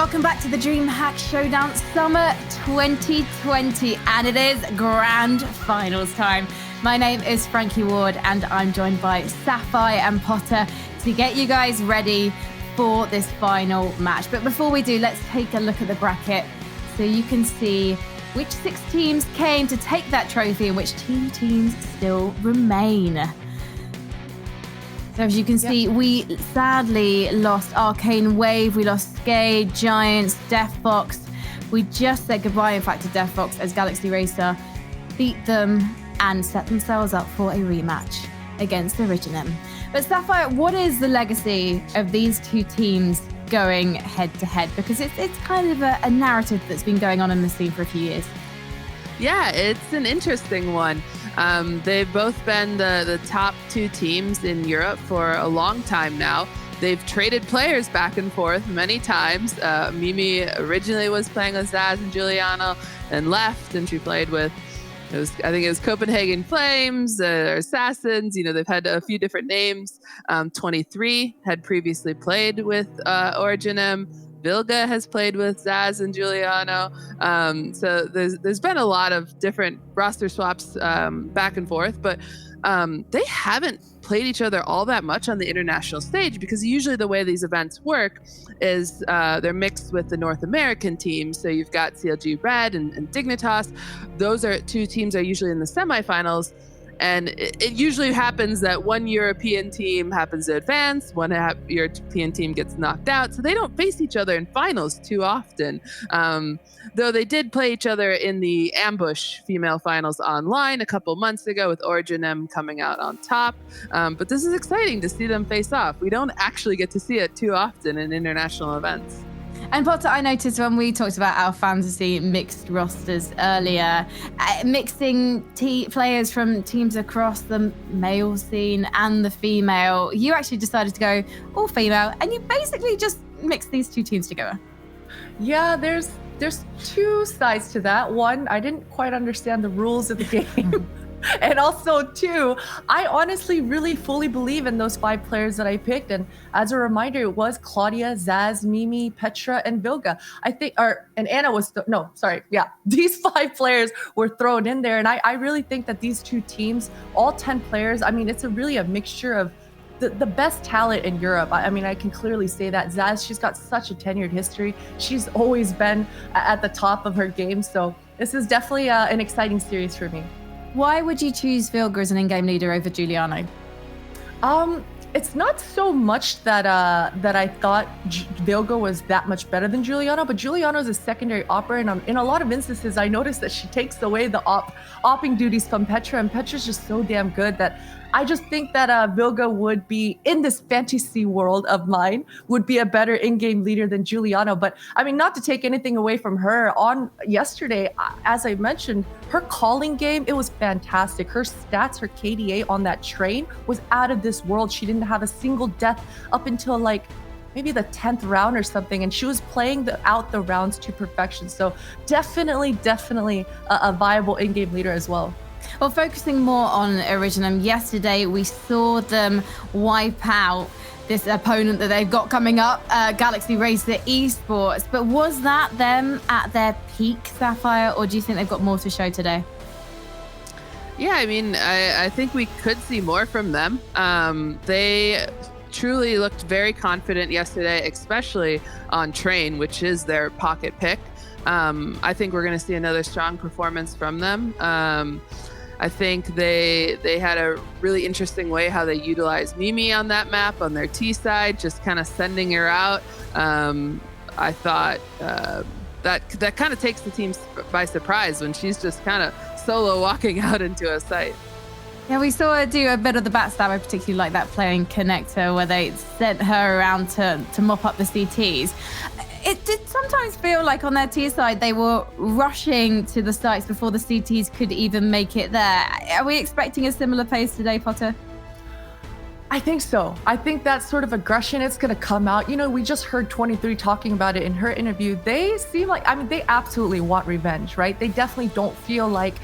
welcome back to the DreamHack Showdown Summer 2020, and it is grand finals time. My name is Frankie Ward, and I'm joined by Sapphire and Potter to get you guys ready for this final match. But before we do, let's take a look at the bracket so you can see which 6 teams came to take that trophy and which 2 teams still remain. So as you can see, we sadly lost Arcane Wave, we lost Skade, Giants, Deathbox. We just said goodbye, in fact, to Deathbox as Galaxy Racer beat them and set themselves up for a rematch against Originem. But Sapphire, what is the legacy of these 2 teams going head-to-head? Because it's kind of a narrative that's been going on in the scene for a few years. Yeah, it's an interesting one. They've both been the top 2 teams in Europe for a long time now. They've traded players back and forth many times. Mimi originally was playing with Zaz and Giuliano and left, and she played with, I think it was Copenhagen Flames or Assassins. You know, they've had a few different names. 23 had previously played with Originem. Vilga has played with Zaz and Giuliano. So there's been a lot of different roster swaps back and forth, but they haven't played each other all that much on the international stage, because usually the way these events work is they're mixed with the North American teams. So you've got CLG Red and Dignitas. Those are 2 teams are usually in the semifinals. And it usually happens that one European team happens to advance, one European team gets knocked out. So they don't face each other in finals too often. Though they did play each other in the Ambush female finals online a couple months ago, with Originem coming out on top. But this is exciting to see them face off. We don't actually get to see it too often in international events. And Potter, I noticed when we talked about our fantasy mixed rosters earlier, mixing players from teams across the male scene and the female, you actually decided to go all female, and you basically just mixed these 2 teams together. Yeah, there's 2 sides to that. One, I didn't quite understand the rules of the game. And also 2, I honestly really fully believe in those 5 players that I picked. And as a reminder, it was Claudia, Zaz, Mimi, Petra, and Vilga. I think, and Anna was, these 5 players were thrown in there. And I really think that these 2 teams, all 10 players, I mean, it's really a mixture of the best talent in Europe. I mean, I can clearly say that. Zaz, she's got such a tenured history. She's always been at the top of her game. So this is definitely an exciting series for me. Why would you choose Vilga as an in-game leader over Giuliano? It's not so much that I thought Vilga was that much better than Giuliano, but Giuliano is a secondary opper, and in a lot of instances, I noticed that she takes away the opping duties from Petra, and Petra's just so damn good that I just think that Vilga would be, in this fantasy world of mine, would be a better in-game leader than Giuliano. But I mean, not to take anything away from her, on yesterday, as I mentioned, her calling game, it was fantastic. Her stats, her KDA on that train was out of this world. She didn't have a single death up until like maybe the 10th round or something, and she was playing out the rounds to perfection. So definitely a viable in-game leader as well. Well, focusing more on Originem, yesterday we saw them wipe out this opponent that they've got coming up, Galaxy Racer Esports. But was that them at their peak, Sapphire, or do you think they've got more to show today? Yeah, I mean, I think we could see more from them. They truly looked very confident yesterday, especially on Train, which is their pocket pick. I think we're going to see another strong performance from them. I think they had a really interesting way how they utilized Mimi on that map on their T side, just kind of sending her out. I thought that kind of takes the team by surprise when she's just kind of solo walking out into a site. Yeah, we saw her do a bit of the backstab. I particularly like that playing Connector where they sent her around to mop up the CTs. It did sometimes feel like on their tier side, they were rushing to the sites before the CTs could even make it there. Are we expecting a similar pace today, Potter? I think so. I think that sort of aggression is going to come out. You know, we just heard 23 talking about it in her interview. They seem like, I mean, they absolutely want revenge, right? They definitely don't feel like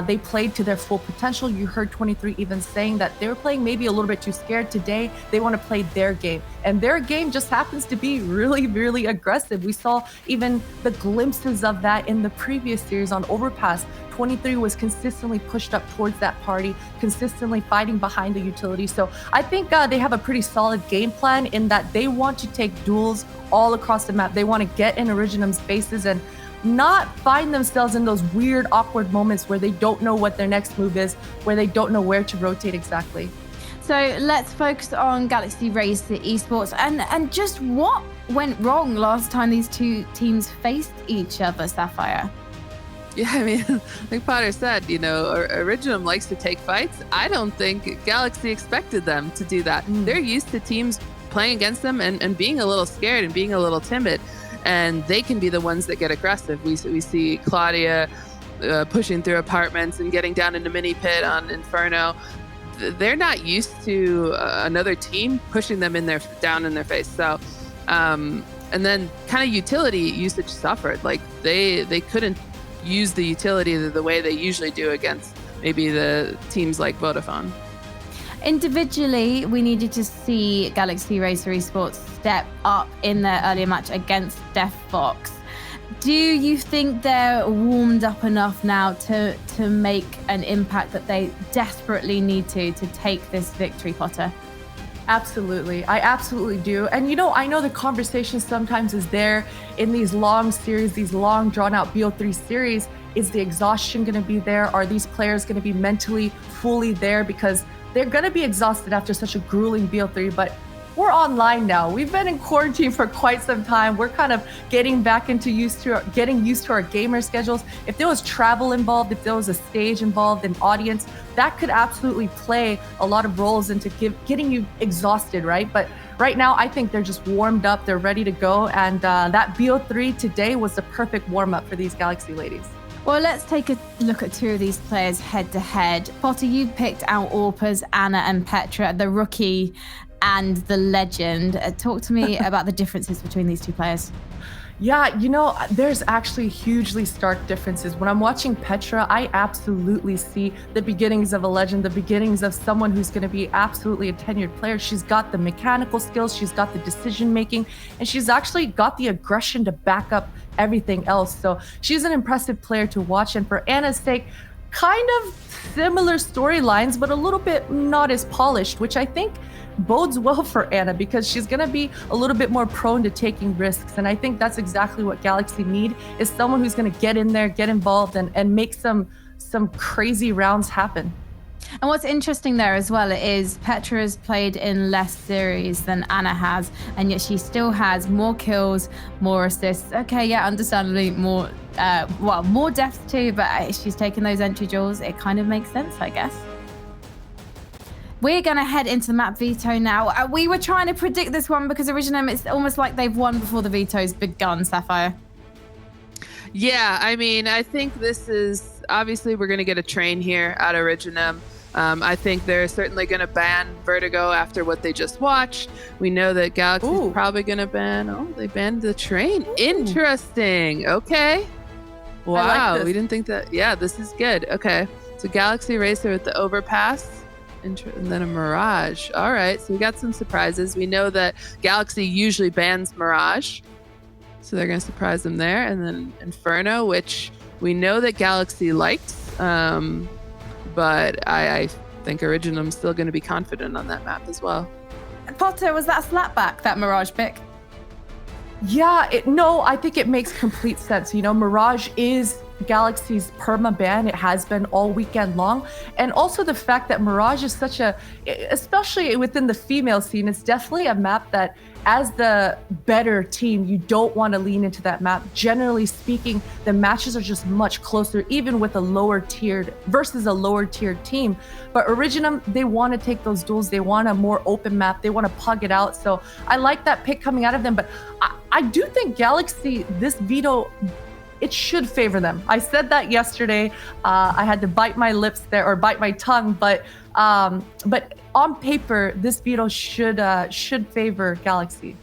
they played to their full potential. You heard 23 even saying that they were playing maybe a little bit too scared today. They want to play their game. and their game just happens to be really, really aggressive. We saw even the glimpses of that in the previous series on Overpass. 23 was consistently pushed up towards that party, consistently fighting behind the utility. So I think they have a pretty solid game plan in that they want to take duels all across the map. They want to get in Originem's faces and not find themselves in those weird, awkward moments where they don't know what their next move is, where they don't know where to rotate exactly. So let's focus on Galaxy Racer Esports and just what went wrong last time these two teams faced each other, Sapphire? Yeah, I mean, like Potter said, Originem likes to take fights. I don't think Galaxy expected them to do that. They're used to teams playing against them and being a little scared and being a little timid. And they can be the ones that get aggressive. We see Claudia pushing through apartments and getting down in a mini pit on Inferno. They're not used to another team pushing them down in their face. So, and then kind of utility usage suffered. Like they couldn't use the utility the way they usually do against maybe the teams like Vodafone. Individually, we needed to see Galaxy Racer Esports step up in their earlier match against Def Fox. Do you think they're warmed up enough now to make an impact that they desperately need to take this victory, Potter? Absolutely. I absolutely do. And I know the conversation sometimes is there in these long series, these long drawn out BO3 series. Is the exhaustion going to be there? Are these players going to be mentally fully there? Because they're going to be exhausted after such a grueling BO3, but we're online now. We've been in quarantine for quite some time. We're kind of getting used to our gamer schedules. If there was travel involved, if there was a stage involved, an audience, that could absolutely play a lot of roles into getting you exhausted, right? But right now, I think they're just warmed up. They're ready to go. And that BO3 today was the perfect warm-up for these Galaxy ladies. Well, let's take a look at two of these players head-to-head. Potter, you picked out Orpa's Anna and Petra, the rookie and the legend. Talk to me about the differences between these two players. Yeah, there's actually hugely stark differences. When I'm watching Petra, I absolutely see the beginnings of a legend, the beginnings of someone who's going to be absolutely a tenured player. She's got the mechanical skills, she's got the decision making, and she's actually got the aggression to back up everything else. So she's an impressive player to watch. And for Anna's sake, kind of similar storylines, but a little bit not as polished, which I think bodes well for Anna because she's going to be a little bit more prone to taking risks. And I think that's exactly what Galaxy need, is someone who's going to get in there, get involved, and make some crazy rounds happen. And what's interesting there as well is Petra has played in less series than Anna has, and yet she still has more kills, more assists. Okay, yeah, understandably more depth too, but she's taken those entry duels. It kind of makes sense, I guess. We're going to head into the map veto now. We were trying to predict this one because Originem, it's almost like they've won before the veto's begun, Sapphire. Yeah, I mean, I think this is, obviously we're going to get a train here at Originem. I think they're certainly going to ban Vertigo after what they just watched. We know that Galaxy's probably going to they banned the train. Ooh. Interesting. Okay. Wow. We didn't think that. Yeah, this is good. Okay. So Galaxy Racer with the Overpass. And then a Mirage. All right. So we got some surprises. We know that Galaxy usually bans Mirage. So they're going to surprise them there. And then Inferno, which we know that Galaxy likes. But I think Originem's still going to be confident on that map as well. Potter, was that a slapback, that Mirage pick? Yeah, I think it makes complete sense. Mirage is Galaxy's perma ban. It has been all weekend long. And also the fact that Mirage is especially within the female scene, it's definitely a map that as the better team, you don't want to lean into that map. Generally speaking, the matches are just much closer, even with a lower tiered team. But Originem, they want to take those duels. They want a more open map. They want to pug it out. So I like that pick coming out of them. But I do think Galaxy, this veto, it should favor them. I said that yesterday. I had to bite my tongue, but on paper, this veto should favor Galaxy.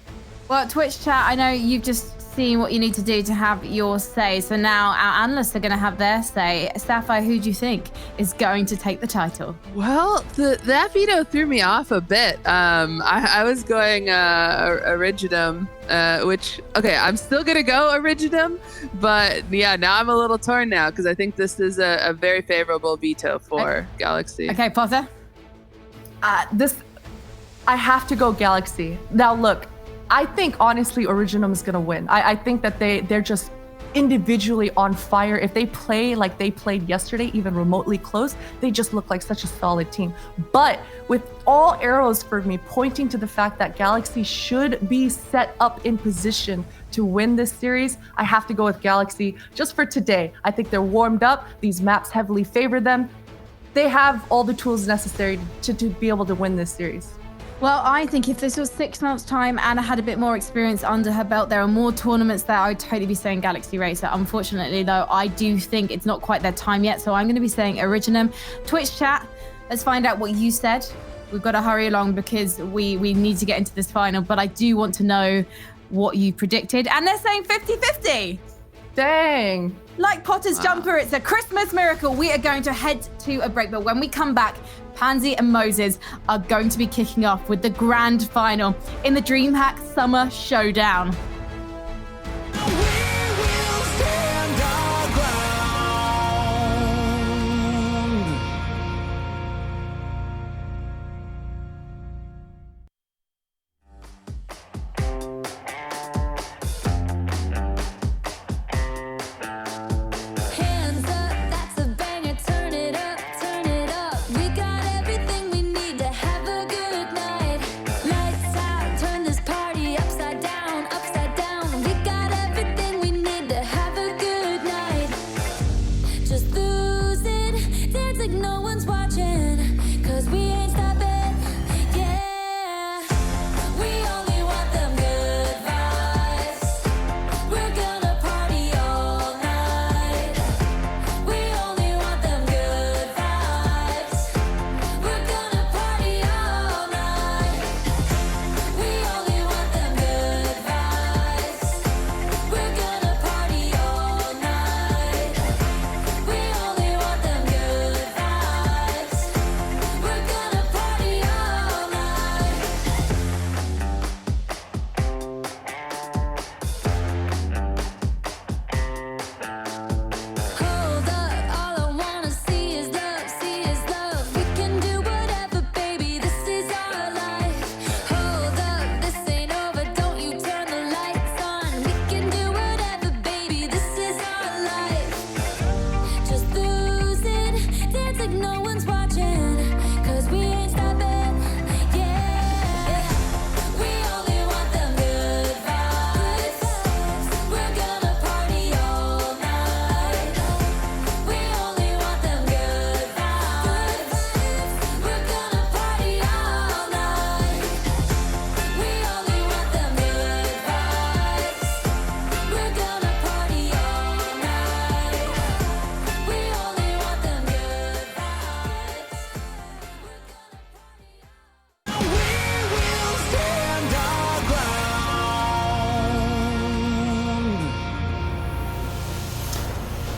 Well, Twitch chat, I know you've just seen what you need to do to have your say. So now our analysts are going to have their say. Sapphire, who do you think is going to take the title? Well, that veto threw me off a bit. I was going Originem, which, okay, I'm still going to go Originem, but yeah, now I'm a little torn now because I think this is a very favorable veto for Galaxy. Okay, Potter? I have to go Galaxy. Now, look, I think honestly Originem is going to win. I think that they're just individually on fire. If they play like they played yesterday, even remotely close, they just look like such a solid team. But with all arrows for me pointing to the fact that Galaxy should be set up in position to win this series, I have to go with Galaxy just for today. I think they're warmed up. These maps heavily favor them. They have all the tools necessary to be able to win this series. Well, I think if this was 6 months' time, Anna had a bit more experience under her belt, there are more tournaments that I would totally be saying Galaxy Racer. Unfortunately, though, I do think it's not quite their time yet, so I'm going to be saying Originem. Twitch chat, let's find out what you said. We've got to hurry along because we need to get into this final, but I do want to know what you predicted. And they're saying 50-50. Dang. Like Potter's jumper, it's a Christmas miracle. We are going to head to a break, but when we come back, Pansy and Moses are going to be kicking off with the grand final in the DreamHack Summer Showdown.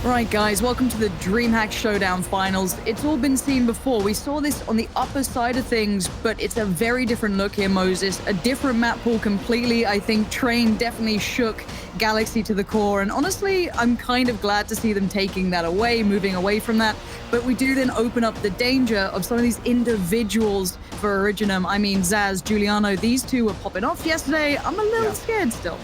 Right, guys, welcome to the DreamHack Showdown Finals. It's all been seen before. We saw this on the upper side of things, but it's a very different look here, Moses. A different map pool completely. I think Train definitely shook Galaxy to the core, and honestly, I'm kind of glad to see them taking that away, moving away from that. But we do then open up the danger of some of these individuals for Originem. I mean, Zaz, Giuliano, these two were popping off yesterday. I'm a little scared still.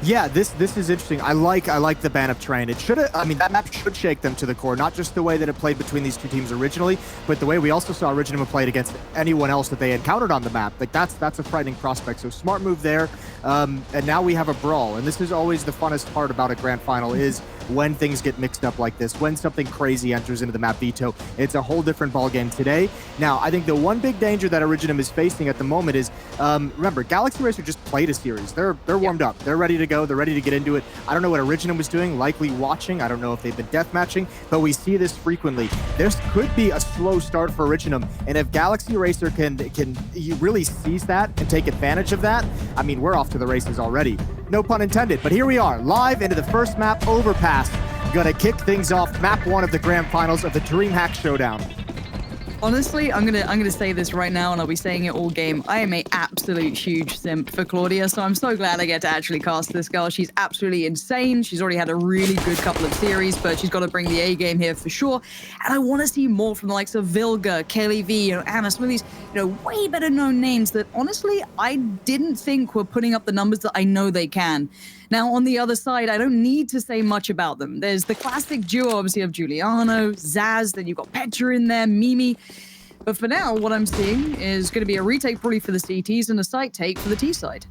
Yeah, this is interesting. I like the ban of Train. It should, I mean, that map should shake them to the core. Not just the way that it played between these two teams originally, but the way we also saw Originem played against anyone else that they encountered on the map. Like that's a frightening prospect. So smart move there. And now we have a brawl. And this is always the funnest part about a grand final is when things get mixed up like this, when something crazy enters into the map veto. It's a whole different ballgame today. Now, I think the one big danger that Originem is facing at the moment is, remember, Galaxy Racer just played a series. They're warmed up. They're ready to go. They're ready to get into it. I don't know what Originem was doing, likely watching. I don't know if they've been deathmatching, but we see this frequently. There could be a slow start for Originem, and if Galaxy Racer can really seize that and take advantage of that, I mean, we're off to the races already. no pun intended. But here we are, live into the first map, Overpass. Gonna kick things off map 1 of the grand finals of the DreamHack Showdown. Honestly, I'm gonna say this right now, and I'll be saying it all game. I am a absolute huge simp for Claudia, so I'm so glad I get to actually cast this girl. She's absolutely insane. She's already had a really good couple of series, but she's got to bring the A game here for sure. And I want to see more from the likes of Vilga, Kelly V, Anna, some of these, way better known names that honestly I didn't think were putting up the numbers that I know they can. Now, on the other side, I don't need to say much about them. There's the classic duo, obviously, of Giuliano, Zaz, then you've got Petra in there, Mimi. But for now, what I'm seeing is going to be a retake probably for the CTs and a site take for the T side.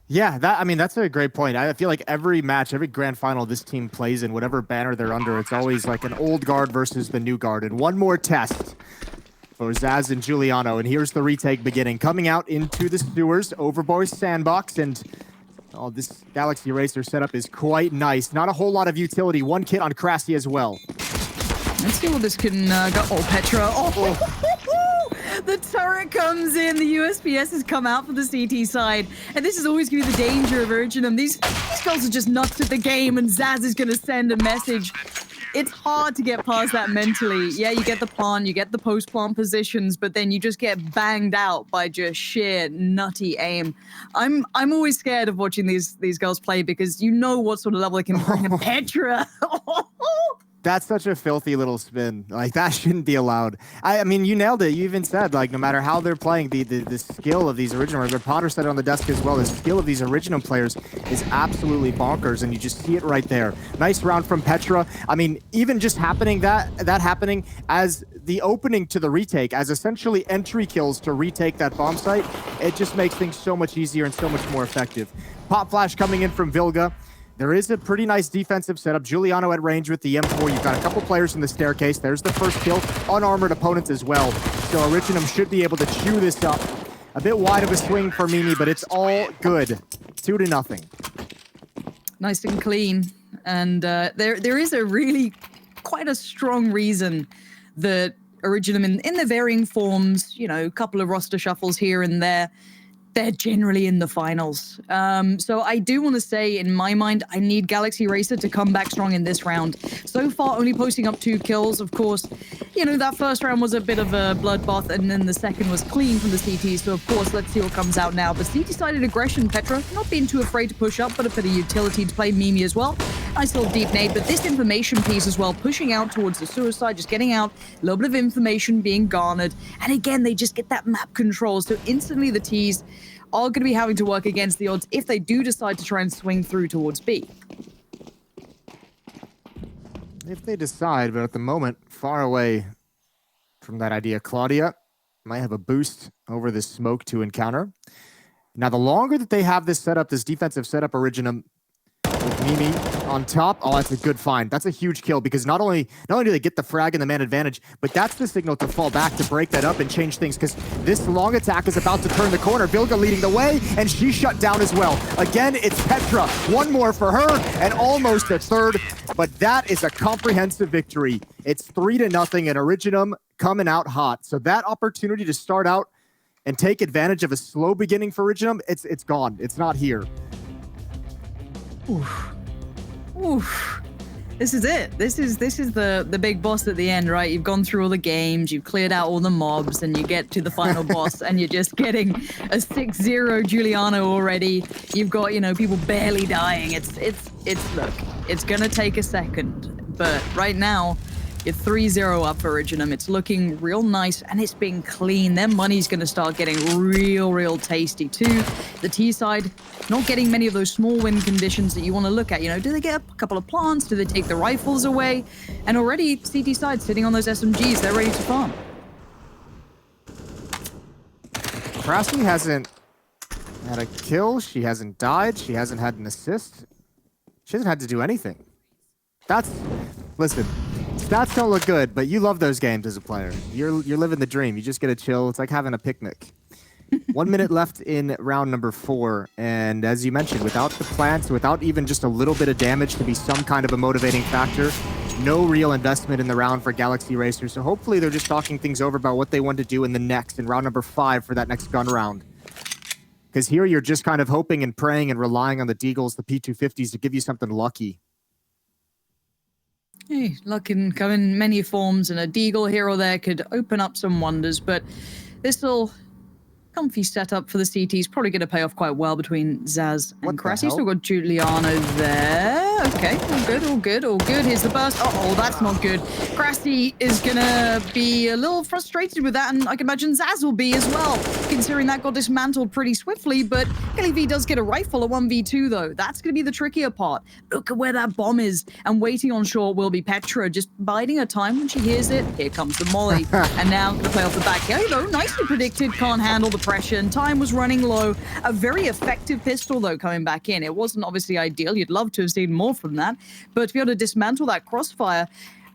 Yeah, that's a great point. I feel like every match, every grand final this team plays in, whatever banner they're under, it's always like an old guard versus the new guard. And one more test for Zaz and Giuliano. And here's the retake beginning. Coming out into the sewers, Overpass sandbox, and this Galaxy Racer setup is quite nice. Not a whole lot of utility. One kit on Krasi as well. Let's see what this can go. Oh, Petra. The turret comes in. The USPS has come out for the CT side. And this is always going to be the danger of Originem. These girls are just nuts at the game, and Zaz is going to send a message. It's hard to get past that mentally. Yeah, you get the plant, you get the post-plant positions, but then you just get banged out by just sheer nutty aim. I'm always scared of watching these girls play because you know what sort of level they can bring. And Petra. That's such a filthy little spin. Like, that shouldn't be allowed. I mean, you nailed it. You even said, like, no matter how they're playing, the skill of these Original, or Potter said it on the desk as well, the skill of these Original players is absolutely bonkers, and you just see it right there. Nice round from Petra. I mean, even just happening, that happening as the opening to the retake, as essentially entry kills to retake that bomb site, it just makes things so much easier and so much more effective. Pop flash coming in from Vilga. There is a pretty nice defensive setup. Giuliano at range with the M4. You've got a couple players in the staircase. There's the first kill. Unarmored opponents as well. So Originem should be able to chew this up. A bit wide of a swing for Mimi, but it's all good. 2-0. Nice and clean. And there is a really quite a strong reason that Originem in the varying forms, a couple of roster shuffles here and there, they're generally in the finals. So I do want to say, in my mind, I need Galaxy Racer to come back strong in this round. So far, only posting up 2 kills. Of course, that first round was a bit of a bloodbath, and then the second was clean from the CT. So, of course, let's see what comes out now. But CT-sided aggression, Petra, not being too afraid to push up, but a bit of utility to play Mimi as well. Nice little deep nade, but this information piece as well, pushing out towards the suicide, just getting out, a little bit of information being garnered. And again, they just get that map control. So instantly the Ts are going to be having to work against the odds if they do decide to try and swing through towards B. If they decide, but at the moment, far away from that idea. Claudia might have a boost over this smoke to encounter. Now, the longer that they have this setup, this defensive setup, Originem, with Mimi on top. Oh, that's a good find. That's a huge kill because not only do they get the frag and the man advantage, but that's the signal to fall back to break that up and change things because this long attack is about to turn the corner. Vilga leading the way, and she's shut down as well. Again, it's Petra. One more for her and almost a third, but that is a comprehensive victory. It's 3-0 and Originem coming out hot. So that opportunity to start out and take advantage of a slow beginning for Originem, it's gone. It's not here. Oof. Oof. This is it. This is the big boss at the end, right? You've gone through all the games, you've cleared out all the mobs, and you get to the final boss, and you're just getting a 6-0 Giuliano already. You've got, people barely dying. Look, it's gonna take a second, but right now, you're 3-0 up for Originem. It's looking real nice, and it's been clean. Their money's going to start getting real tasty, too. The T side, not getting many of those small win conditions that you want to look at. Do they get a couple of plants? Do they take the rifles away? And already, CT side sitting on those SMGs. They're ready to farm. Krasi hasn't had a kill. She hasn't died. She hasn't had an assist. She hasn't had to do anything. Listen. Stats don't look good, but you love those games as a player. You're living the dream. You just get to chill. It's like having a picnic. 1 minute left in round number 4, and as you mentioned, without the plants, without even just a little bit of damage to be some kind of a motivating factor, no real investment in the round for Galaxy Racer. So hopefully they're just talking things over about what they want to do in round number 5 for that next gun round. Because here you're just kind of hoping and praying and relying on the Deagles, the P250s, to give you something lucky. Hey, luck can come in many forms, and a Deagle here or there could open up some wonders, but this will comfy setup for the CT's probably going to pay off quite well between Zaz and Cressy. Still got Giuliano there. Okay, all good. Here's the burst. Oh, that's not good. Cressy is going to be a little frustrated with that, and I can imagine Zaz will be as well, considering that got dismantled pretty swiftly, but Kelly V does get a rifle, a 1v2 though. That's going to be the trickier part. Look at where that bomb is, and waiting on shore will be Petra, just biding her time when she hears it. Here comes the molly, and now going to play off the back. Here you go, nicely predicted, can't handle the pressure, and time was running low. A very effective pistol though coming back in. It wasn't obviously ideal. You'd love to have seen more from that, but to be able to dismantle that crossfire,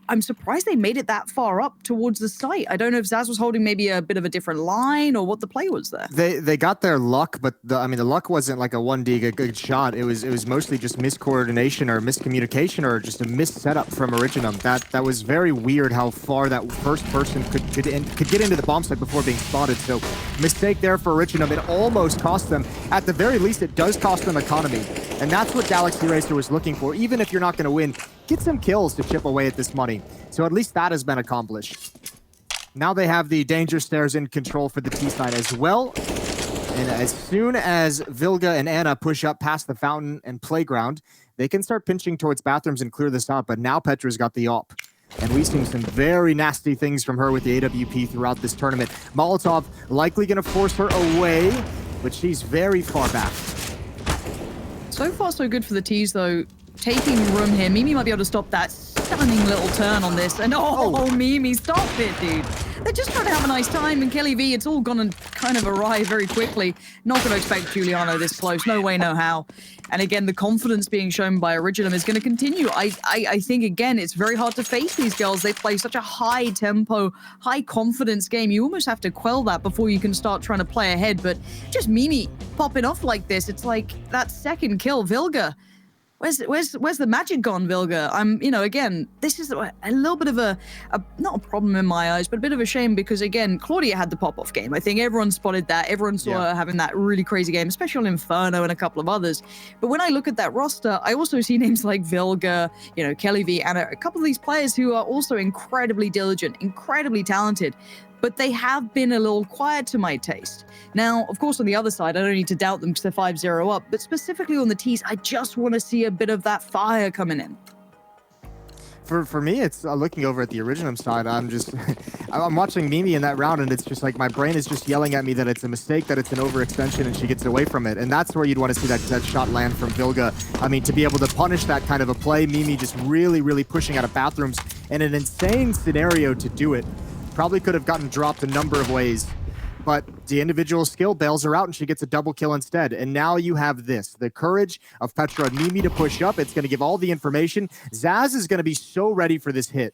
I'm surprised they made it that far up towards the site. I don't know if Zaz was holding maybe a bit of a different line or what the play was there. They got their luck, but the luck wasn't like a 1D, a good shot. It was mostly just miscoordination or miscommunication or just a missed setup from Originem. That was very weird how far that first person could get into the bomb site before being spotted. So mistake there for Originem. It almost cost them. At the very least, it does cost them economy. And that's what Galaxy Racer was looking for. Even if you're not going to win, get some kills to chip away at this money. So at least that has been accomplished. Now they have the danger stairs in control for the T side as well. And as soon as Vilga and Anna push up past the fountain and playground, they can start pinching towards bathrooms and clear this out. But now Petra's got the op. And we've seen some very nasty things from her with the AWP throughout this tournament. Molotov likely going to force her away, but she's very far back. So far, so good for the T's, though. Taking room here. Mimi might be able to stop that stunning little turn on this. And Mimi, stop it, dude. They're just trying to have a nice time. And Kelly V, it's all gone to kind of arrive very quickly. Not going to expect Giuliano this close. No way, no how. And again, the confidence being shown by Originem is going to continue. I think, again, it's very hard to face these girls. They play such a high tempo, high confidence game. You almost have to quell that before you can start trying to play ahead. But just Mimi popping off like this, it's like that second kill, Vilga. Where's the magic gone, Vilga? Again, this is a little bit of a not a problem in my eyes, but a bit of a shame because, again, Claudia had the pop-off game. I think everyone spotted that. Everyone saw her having that really crazy game, especially on Inferno and a couple of others. But when I look at that roster, I also see names like Vilga, Kelly V, and a couple of these players who are also incredibly diligent, incredibly talented. But they have been a little quiet to my taste. Now, of course, on the other side, I don't need to doubt them because they're 5-0 up, but specifically on the T's, I just want to see a bit of that fire coming in. For me, it's looking over at the Originem side, I'm watching Mimi in that round, and it's just like my brain is just yelling at me that it's a mistake, that it's an overextension, and she gets away from it. And that's where you'd want to see that shot land from Vilga. I mean, to be able to punish that kind of a play, Mimi just really, really pushing out of bathrooms in an insane scenario to do it. Probably could have gotten dropped a number of ways, but the individual skill bails her out and she gets a double kill instead. And now you have this, the courage of Petra and Mimi to push up. It's going to give all the information. Zaz is going to be so ready for this hit.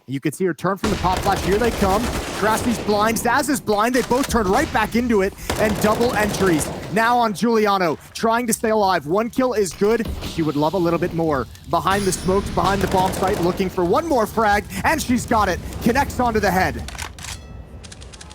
You can see her turn from the pop flash. Here they come. Crassy's blind. Zaz is blind. They both turn right back into it. And double entries. Now on Giuliano, trying to stay alive. One kill is good. She would love a little bit more. Behind the smokes, behind the bomb site, looking for one more frag. And she's got it. Connects onto the head.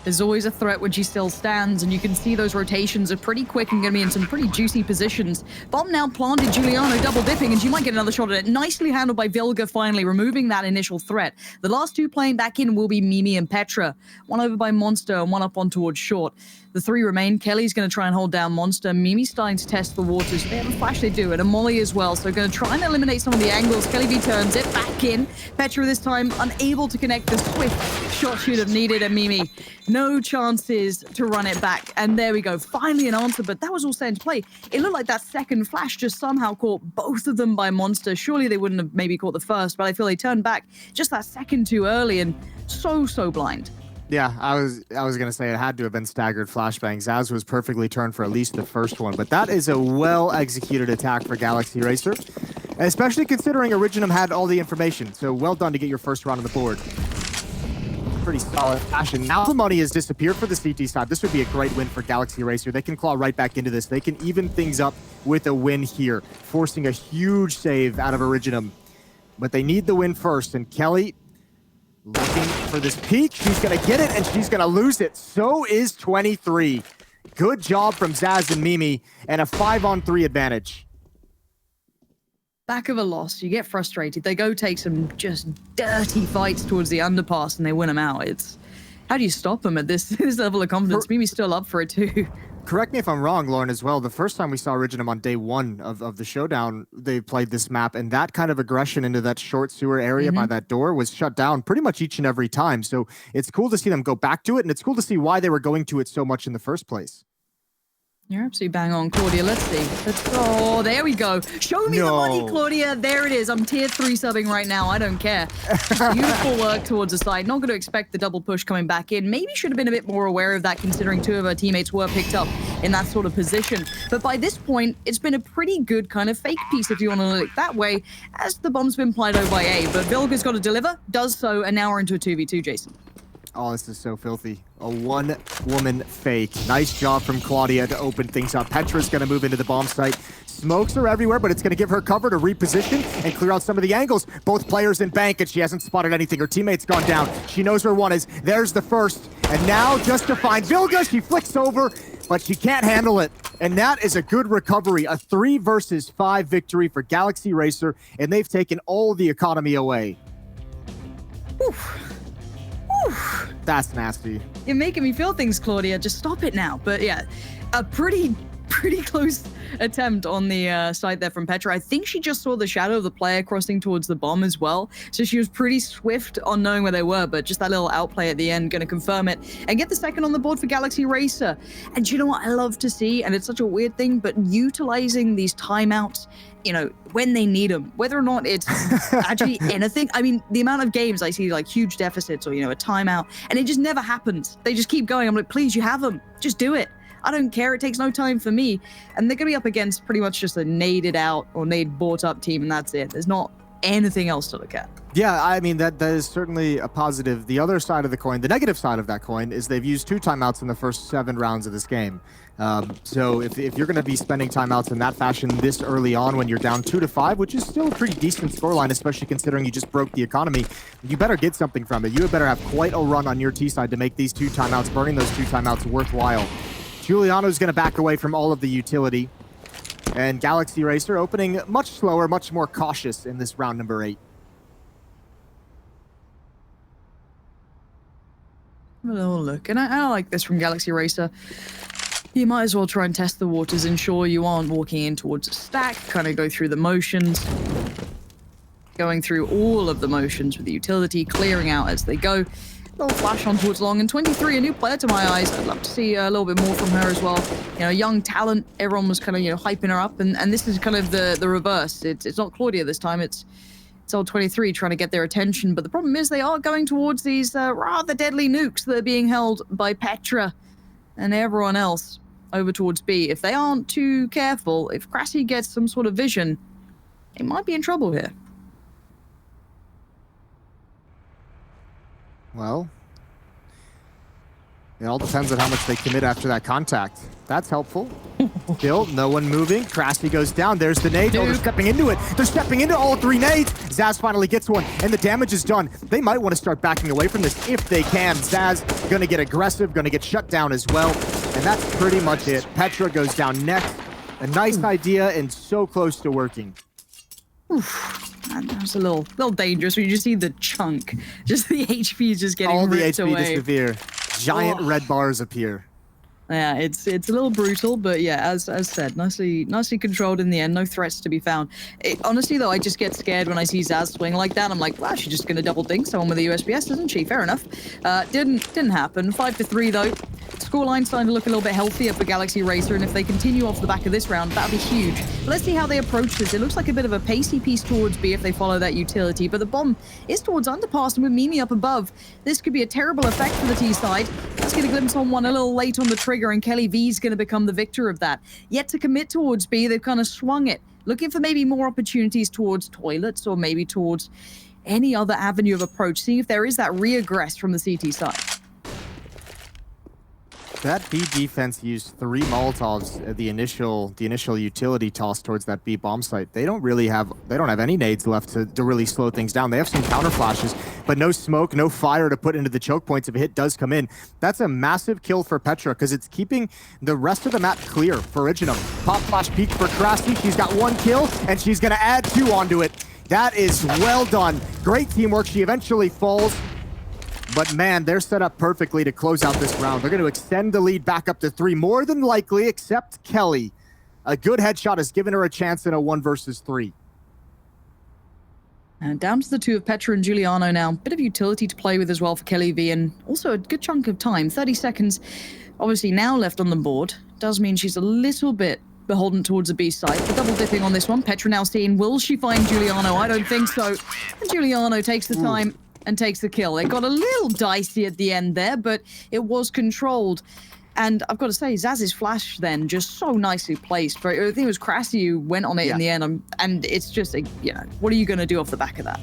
There's always a threat when she still stands, and you can see those rotations are pretty quick and going to be in some pretty juicy positions. Bomb now planted, Giuliano double dipping, and she might get another shot at it. Nicely handled by Vilga, finally removing that initial threat. The last two playing back in will be Mimi and Petra. One over by Monster and one up on towards short. The three remain. Kelly's going to try and hold down Monster. Mimi's starting to test the waters. They have a flash, they do, and a molly as well. So going to try and eliminate some of the angles. Kelly V turns it back in. Petra this time unable to connect the swift shot she'd have needed, and Mimi no chances to run it back. And there we go. Finally an answer, but that was all set into play. It looked like that second flash just somehow caught both of them by Monster. Surely they wouldn't have maybe caught the first, but I feel they turned back just that second too early and so blind. Yeah, I was going to say it had to have been staggered flashbangs. Zaz was perfectly turned for at least the first one, but that is a well-executed attack for Galaxy Racer, especially considering Originem had all the information. So well done to get your first round on the board. Pretty solid fashion. Now the money has disappeared for the CT side. This would be a great win for Galaxy Racer. They can claw right back into this. They can even things up with a win here, forcing a huge save out of Originem. But they need the win first, and Kelly looking for this peak. She's going to get it, and she's going to lose it. So is 23. Good job from Zaz and Mimi, and a 5-on-3 advantage. Back of a loss, you get frustrated. They go take some just dirty fights towards the underpass and they win them out. It's how do you stop them at this level of confidence? Mimi's still up for it too. Correct me if I'm wrong, Lauren, as well. The first time we saw Originem on day 1 of the Showdown, they played this map, and that kind of aggression into that short sewer area by that door was shut down pretty much each and every time. So it's cool to see them go back to it, and it's cool to see why they were going to it so much in the first place. You're absolutely bang on, Claudia. Let's see. Oh, there we go. Show me the money, Claudia. There it is. I'm tier 3 subbing right now. I don't care. Beautiful work towards the side. Not going to expect the double push coming back in. Maybe should have been a bit more aware of that, considering 2 of her teammates were picked up in that sort of position. But by this point, it's been a pretty good kind of fake piece, if you want to look that way, as the bomb's been plied over by A. But Vilga's got to deliver, does so, and now we're into a 2v2, Jason. Oh, this is so filthy. A one-woman fake. Nice job from Claudia to open things up. Petra's going to move into the bomb site. Smokes are everywhere, but it's going to give her cover to reposition and clear out some of the angles. Both players in bank, and she hasn't spotted anything. Her teammate's gone down. She knows where one is. There's the first. And now, just to find Vilga, she flicks over, but she can't handle it. And that is a good recovery. A 3 versus 5 victory for Galaxy Racer, and they've taken all the economy away. Oof. Oof. That's nasty. You're making me feel things, Claudia. Just stop it now. But yeah, a pretty close attempt on the side there from Petra. I think she just saw the shadow of the player crossing towards the bomb as well. So she was pretty swift on knowing where they were, but just that little outplay at the end going to confirm it and get the second on the board for Galaxy Racer. And you know what I love to see? And it's such a weird thing, but utilizing these timeouts, you know, when they need them, whether or not it's actually anything. I mean, the amount of games I see like huge deficits or, you know, a timeout, and it just never happens. They just keep going. I'm like, please, you have them. Just do it. I don't care. It takes no time for me. And they're going to be up against pretty much just a naded out or nade bought up team, and that's it. There's not anything else to look at. Yeah, I mean, that is certainly a positive. The other side of the coin, the negative side of that coin, is they've used 2 timeouts in the first 7 rounds of this game. So if you're going to be spending timeouts in that fashion this early on when you're down 2-5, which is still a pretty decent scoreline, especially considering you just broke the economy, you better get something from it. You better have quite a run on your T side to make these 2 timeouts, burning those 2 timeouts worthwhile. Giuliano's going to back away from all of the utility. And Galaxy Racer opening much slower, much more cautious in this round number 8. A little look, and I like this from Galaxy Racer. You might as well try and test the waters, ensure you aren't walking in towards a stack, kind of go through the motions, going through all of the motions with the utility, clearing out as they go. Little flash on towards long, and 23, a new player to my eyes. I'd love to see a little bit more from her as well. You know, young talent, everyone was kind of, you know, hyping her up, and this is kind of the reverse. It's not Claudia this time, it's old 23 trying to get their attention, but the problem is they are going towards these rather deadly nukes that are being held by Petra and everyone else over towards B. If they aren't too careful, if Krassi gets some sort of vision, they might be in trouble here. Well, it all depends on how much they commit after that contact. That's helpful. Still, no one moving. Krassi goes down. There's the nade. Oh, they're stepping into it. They're stepping into all 3 nades. Zaz finally gets one, and the damage is done. They might want to start backing away from this if they can. Zaz going to get aggressive, going to get shut down as well. And that's pretty much it. Petra goes down next. A nice idea and so close to working. Oof. And that was a little dangerous when you just see the chunk. Just the HP is just getting all the ripped HP away. disappear. Giant red bars appear. Yeah, it's a little brutal, but yeah, as said, nicely controlled in the end. No threats to be found. Honestly, though, I just get scared when I see Zaz swing like that. I'm like, wow, she's just gonna double dink someone with a USPS, isn't she? Fair enough. Didn't happen. 5-3 though. Scoreline starting to look a little bit healthier for Galaxy Racer, and if they continue off the back of this round, that'll be huge. But let's see how they approach this. It looks like a bit of a pacey piece towards B if they follow that utility, but the bomb is towards underpass, and with Mimi up above, this could be a terrible effect for the T side. Let's get a glimpse on one a little late on the trigger, and Kelly V's going to become the victor of that. Yet to commit towards B, they've kind of swung it, looking for maybe more opportunities towards toilets or maybe towards any other avenue of approach, seeing if there is that re-aggress from the CT side. that B defense used 3 Molotovs at the initial utility toss towards that B bomb site. They don't have any nades left to really slow things down. They have some counter flashes, but no smoke, no fire to put into the choke points if a hit does come in. That's a massive kill for Petra because it's keeping the rest of the map clear for Originem. Pop flash peek for Krasi. She's got 1 kill and she's gonna add 2 onto it. That is well done. Great teamwork. She eventually falls. But man, they're set up perfectly to close out this round. They're going to extend the lead back up to 3, more than likely, except Kelly. A good headshot has given her a chance in a 1 versus 3. And down to the 2 of Petra and Giuliano now. Bit of utility to play with as well for Kelly V, and also a good chunk of time. 30 seconds, obviously now left on the board. Does mean she's a little bit beholden towards the B side. The double dipping on this one. Petra now seeing, will she find Giuliano? I don't think so. And Giuliano takes the time and takes the kill. It got a little dicey at the end there, but it was controlled. And I've got to say, Zaz's flash then just so nicely placed. I think it was Krasi who went on it in the end. And it's just, what are you going to do off the back of that?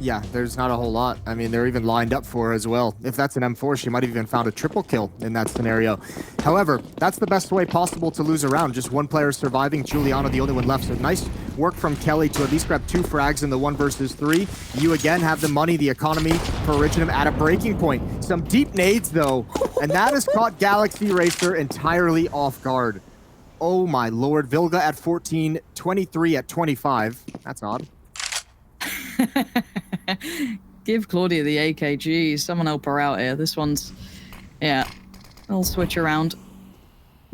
Yeah, there's not a whole lot. I mean, they're even lined up for her as well. If that's an M4, she might have even found a triple kill in that scenario. However, that's the best way possible to lose a round. Just 1 player surviving, Giuliano the only one left. So nice work from Kelly to at least grab 2 frags in the 1 versus 3. You again have the money, the economy for Originem at a breaking point. Some deep nades though, and that has caught Galaxy Racer entirely off guard. Oh my lord, Vilga at 14, 23 at 25. That's odd. Give Claudia the AKG. Someone help her out here. This one's, I'll switch around.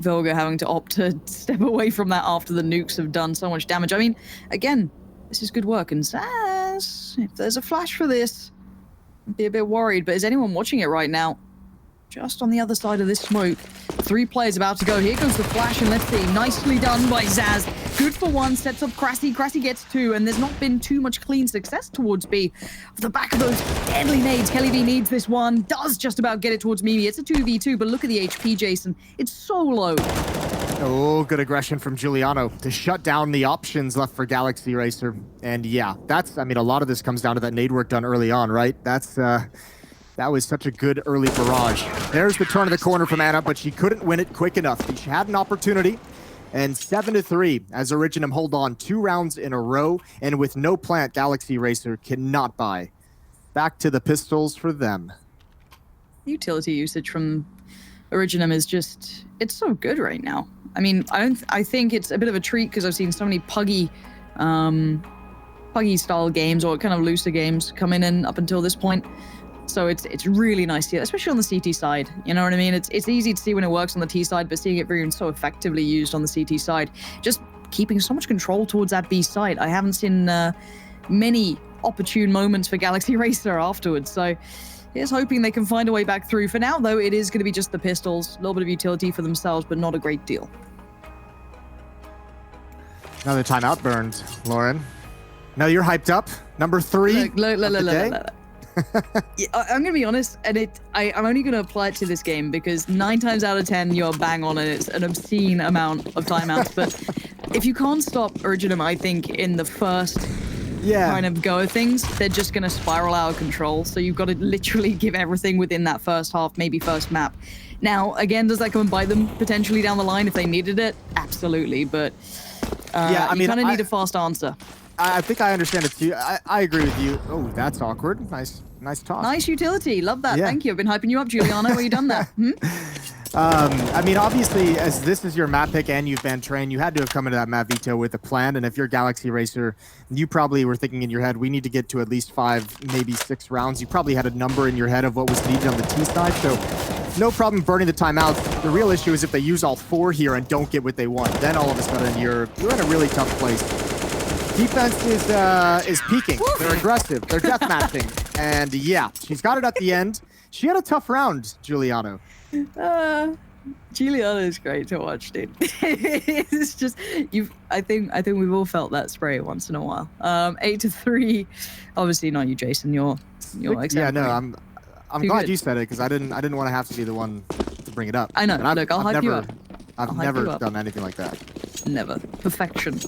Vilga having to opt to step away from that after the nukes have done so much damage. I mean, again, this is good work. And Zaz, if there's a flash for this, I'd be a bit worried. But is anyone watching it right now? Just on the other side of this smoke. 3 players about to go. Here goes the flash, and let's see. Nicely done by Zaz. Good for 1, sets up Krasi. Krasi gets 2, and there's not been too much clean success towards B. Off the back of those deadly nades, Kelly V needs this one. Does just about get it towards Mimi. It's a 2v2, but look at the HP, Jason. It's so low. Oh, good aggression from Giuliano to shut down the options left for Galaxy Racer. And yeah, I mean, a lot of this comes down to that nade work done early on, right? That was such a good early barrage. There's the turn of the corner from Anna, but she couldn't win it quick enough. She had an opportunity. And 7-3 as Originem hold on 2 rounds in a row. And with no plant, Galaxy Racer cannot buy. Back to the pistols for them. Utility usage from Originem is just, it's so good right now. I mean, I think it's a bit of a treat because I've seen so many puggy style games or kind of looser games coming in up until this point. So it's really nice to, especially on the CT side. You know what I mean? It's easy to see when it works on the T side, but seeing it being so effectively used on the CT side, just keeping so much control towards that B side. I haven't seen many opportune moments for Galaxy Racer afterwards. So here's hoping they can find a way back through. For now, though, it is going to be just the pistols, a little bit of utility for themselves, but not a great deal. Another timeout burned, Lauren. Now you're hyped up. Number 3. Look. Yeah, I'm gonna be honest, and I'm only gonna apply it to this game because 9 times out of 10 you're bang on and it's an obscene amount of timeouts. But if you can't stop Originem, I think in the first kind of go of things, they're just gonna spiral out of control. So you've got to literally give everything within that first half, maybe first map. Now, again, does that come and bite them potentially down the line if they needed it? Absolutely, but I mean, you kind of need a fast answer. I think I understand it too. I agree with you. Oh, that's awkward. Nice toss. Nice utility. Love that. Yeah. Thank you. I've been hyping you up, Giuliano. Where you done that? I mean, obviously, as this is your map pick and you've been trained, you had to have come into that map veto with a plan. And if you're Galaxy Racer, you probably were thinking in your head, we need to get to at least 5, maybe 6 rounds. You probably had a number in your head of what was needed on the T side. So no problem burning the timeouts. The real issue is if they use all 4 here and don't get what they want. Then all of a sudden you're in a really tough place. Defense is peaking. They're aggressive. They're deathmatching. And yeah, she's got it at the end. She had a tough round, Giuliano. Giuliano is great to watch, dude. It's just I think we've all felt that spray once in a while. 8-3. Obviously not you, Jason. You're yeah, no, I'm glad you said it because I didn't want to have to be the one to bring it up. I know. Look, I'll hype you up. I've never done anything like that. Never. Perfection.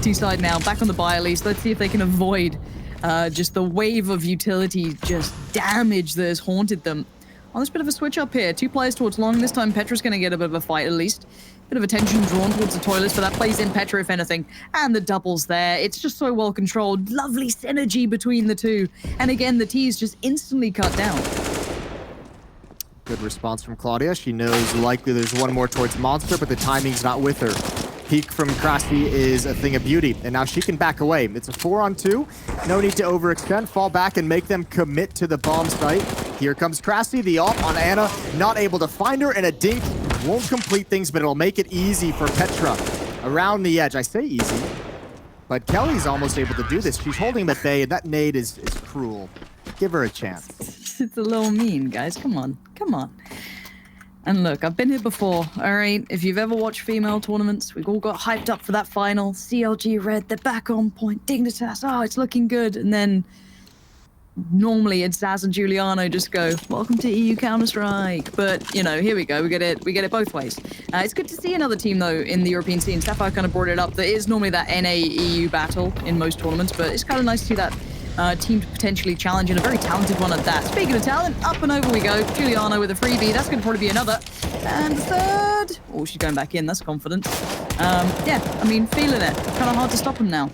T-side now, back on the buy at least. Let's see if they can avoid just the wave of utility, just damage that has haunted them on this bit of a switch up here. 2 players towards long. This time Petra's going to get a bit of a fight at least. Bit of attention drawn towards the toilets, but that plays in Petra if anything. And the doubles there. It's just so well controlled. Lovely synergy between the two. And again, the T is just instantly cut down. Good response from Claudia. She knows likely there's one more towards Monster, but the timing's not with her. Peek from Krasny is a thing of beauty, and now she can back away. It's a 4-on-2. No need to overextend. Fall back and make them commit to the bomb site. Here comes Krasny, the ult on Anna. Not able to find her, and a dink won't complete things, but it'll make it easy for Petra. Around the edge. I say easy, but Kelly's almost able to do this. She's holding him at bay, and that nade is cruel. Give her a chance. It's a little mean, guys. Come on. Come on. And look, I've been here before, all right? If you've ever watched female tournaments, we've all got hyped up for that final. CLG Red, they're back on point. Dignitas, oh, it's looking good. And then normally it's Zaz and Giuliano just go, welcome to EU Counter-Strike. But, you know, here we go. We get it both ways. It's good to see another team, though, in the European scene. Sapphire kind of brought it up. There is normally that NA-EU battle in most tournaments, but it's kind of nice to see that team to potentially challenge, and a very talented one at that. Speaking of talent, up and over we go. Giuliano with a freebie. That's going to probably be another. And the third. Oh, she's going back in. That's confident. Yeah, I mean, feeling it. Kind of hard to stop him now.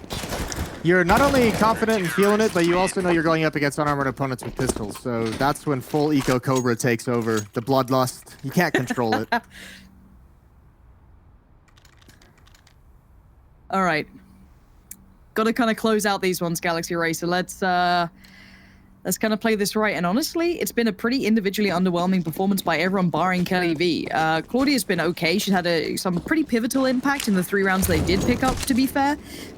You're not only confident and feeling it, but you also know you're going up against unarmored opponents with pistols. So that's when full Eco Cobra takes over. The bloodlust. You can't control it. All right. Got to kind of close out these ones, Galaxy Racer. Let's kind of play this right. And honestly, it's been a pretty individually underwhelming performance by everyone barring Kelly V. Claudia's been okay. She's had some pretty pivotal impact in the 3 rounds they did pick up, to be fair.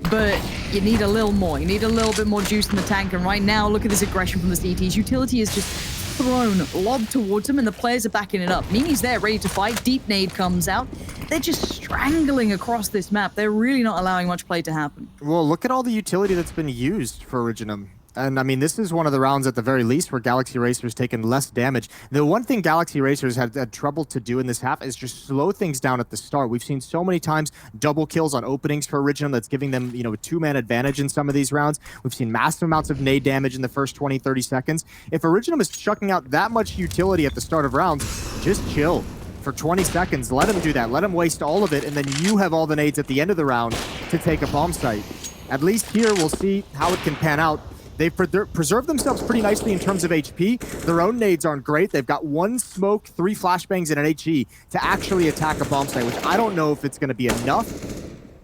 But you need a little more. You need a little bit more juice in the tank. And right now, look at this aggression from the CTs. Utility is just thrown, lobbed towards him, and the players are backing it up. Mimi's there, ready to fight. Deep nade comes out. They're just strangling across this map. They're really not allowing much play to happen. Well, look at all the utility that's been used for Originem. And I mean, this is one of the rounds at the very least where Galaxy Racer's taken less damage. The one thing Galaxy Racers had trouble to do in this half is just slow things down at the start. We've seen so many times double kills on openings for Originem that's giving them, you know, a 2-man advantage in some of these rounds. We've seen massive amounts of nade damage in the first 20, 30 seconds. If Originem is chucking out that much utility at the start of rounds, just chill for 20 seconds. Let him do that. Let him waste all of it, and then you have all the nades at the end of the round to take a bomb site. At least here, we'll see how it can pan out. They've preserved themselves pretty nicely in terms of HP. Their own nades aren't great. They've got 1 smoke, 3 flashbangs, and an HE to actually attack a bomb site, which I don't know if it's going to be enough,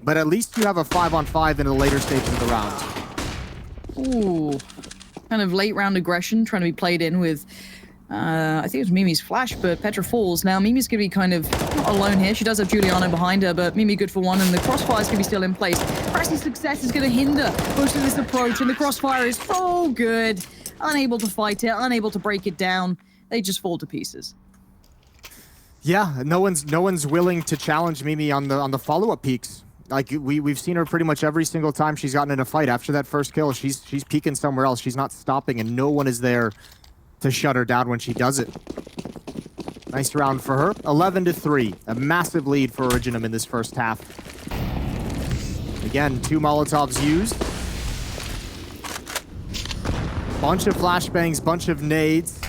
but at least you have a 5-on-5 in the later stages of the round. Ooh, kind of late round aggression trying to be played in with, I think it was Mimi's flash, but Petra falls. Now Mimi's going to be kind of not alone here. She does have Giuliano behind her, but Mimi good for one, and the crossfire's going to be still in place. Krasny's success is going to hinder most of this approach, and the crossfire is so good. Unable to fight it, unable to break it down. They just fall to pieces. Yeah, no one's willing to challenge Mimi on the follow-up peaks. Like we've seen her pretty much every single time she's gotten in a fight. After that first kill, she's peeking somewhere else. She's not stopping, and no one is there to shut her down when she does it. Nice round for her. 11-3, a massive lead for Originem in this first half. Again, 2 Molotovs used. Bunch of flashbangs, bunch of nades.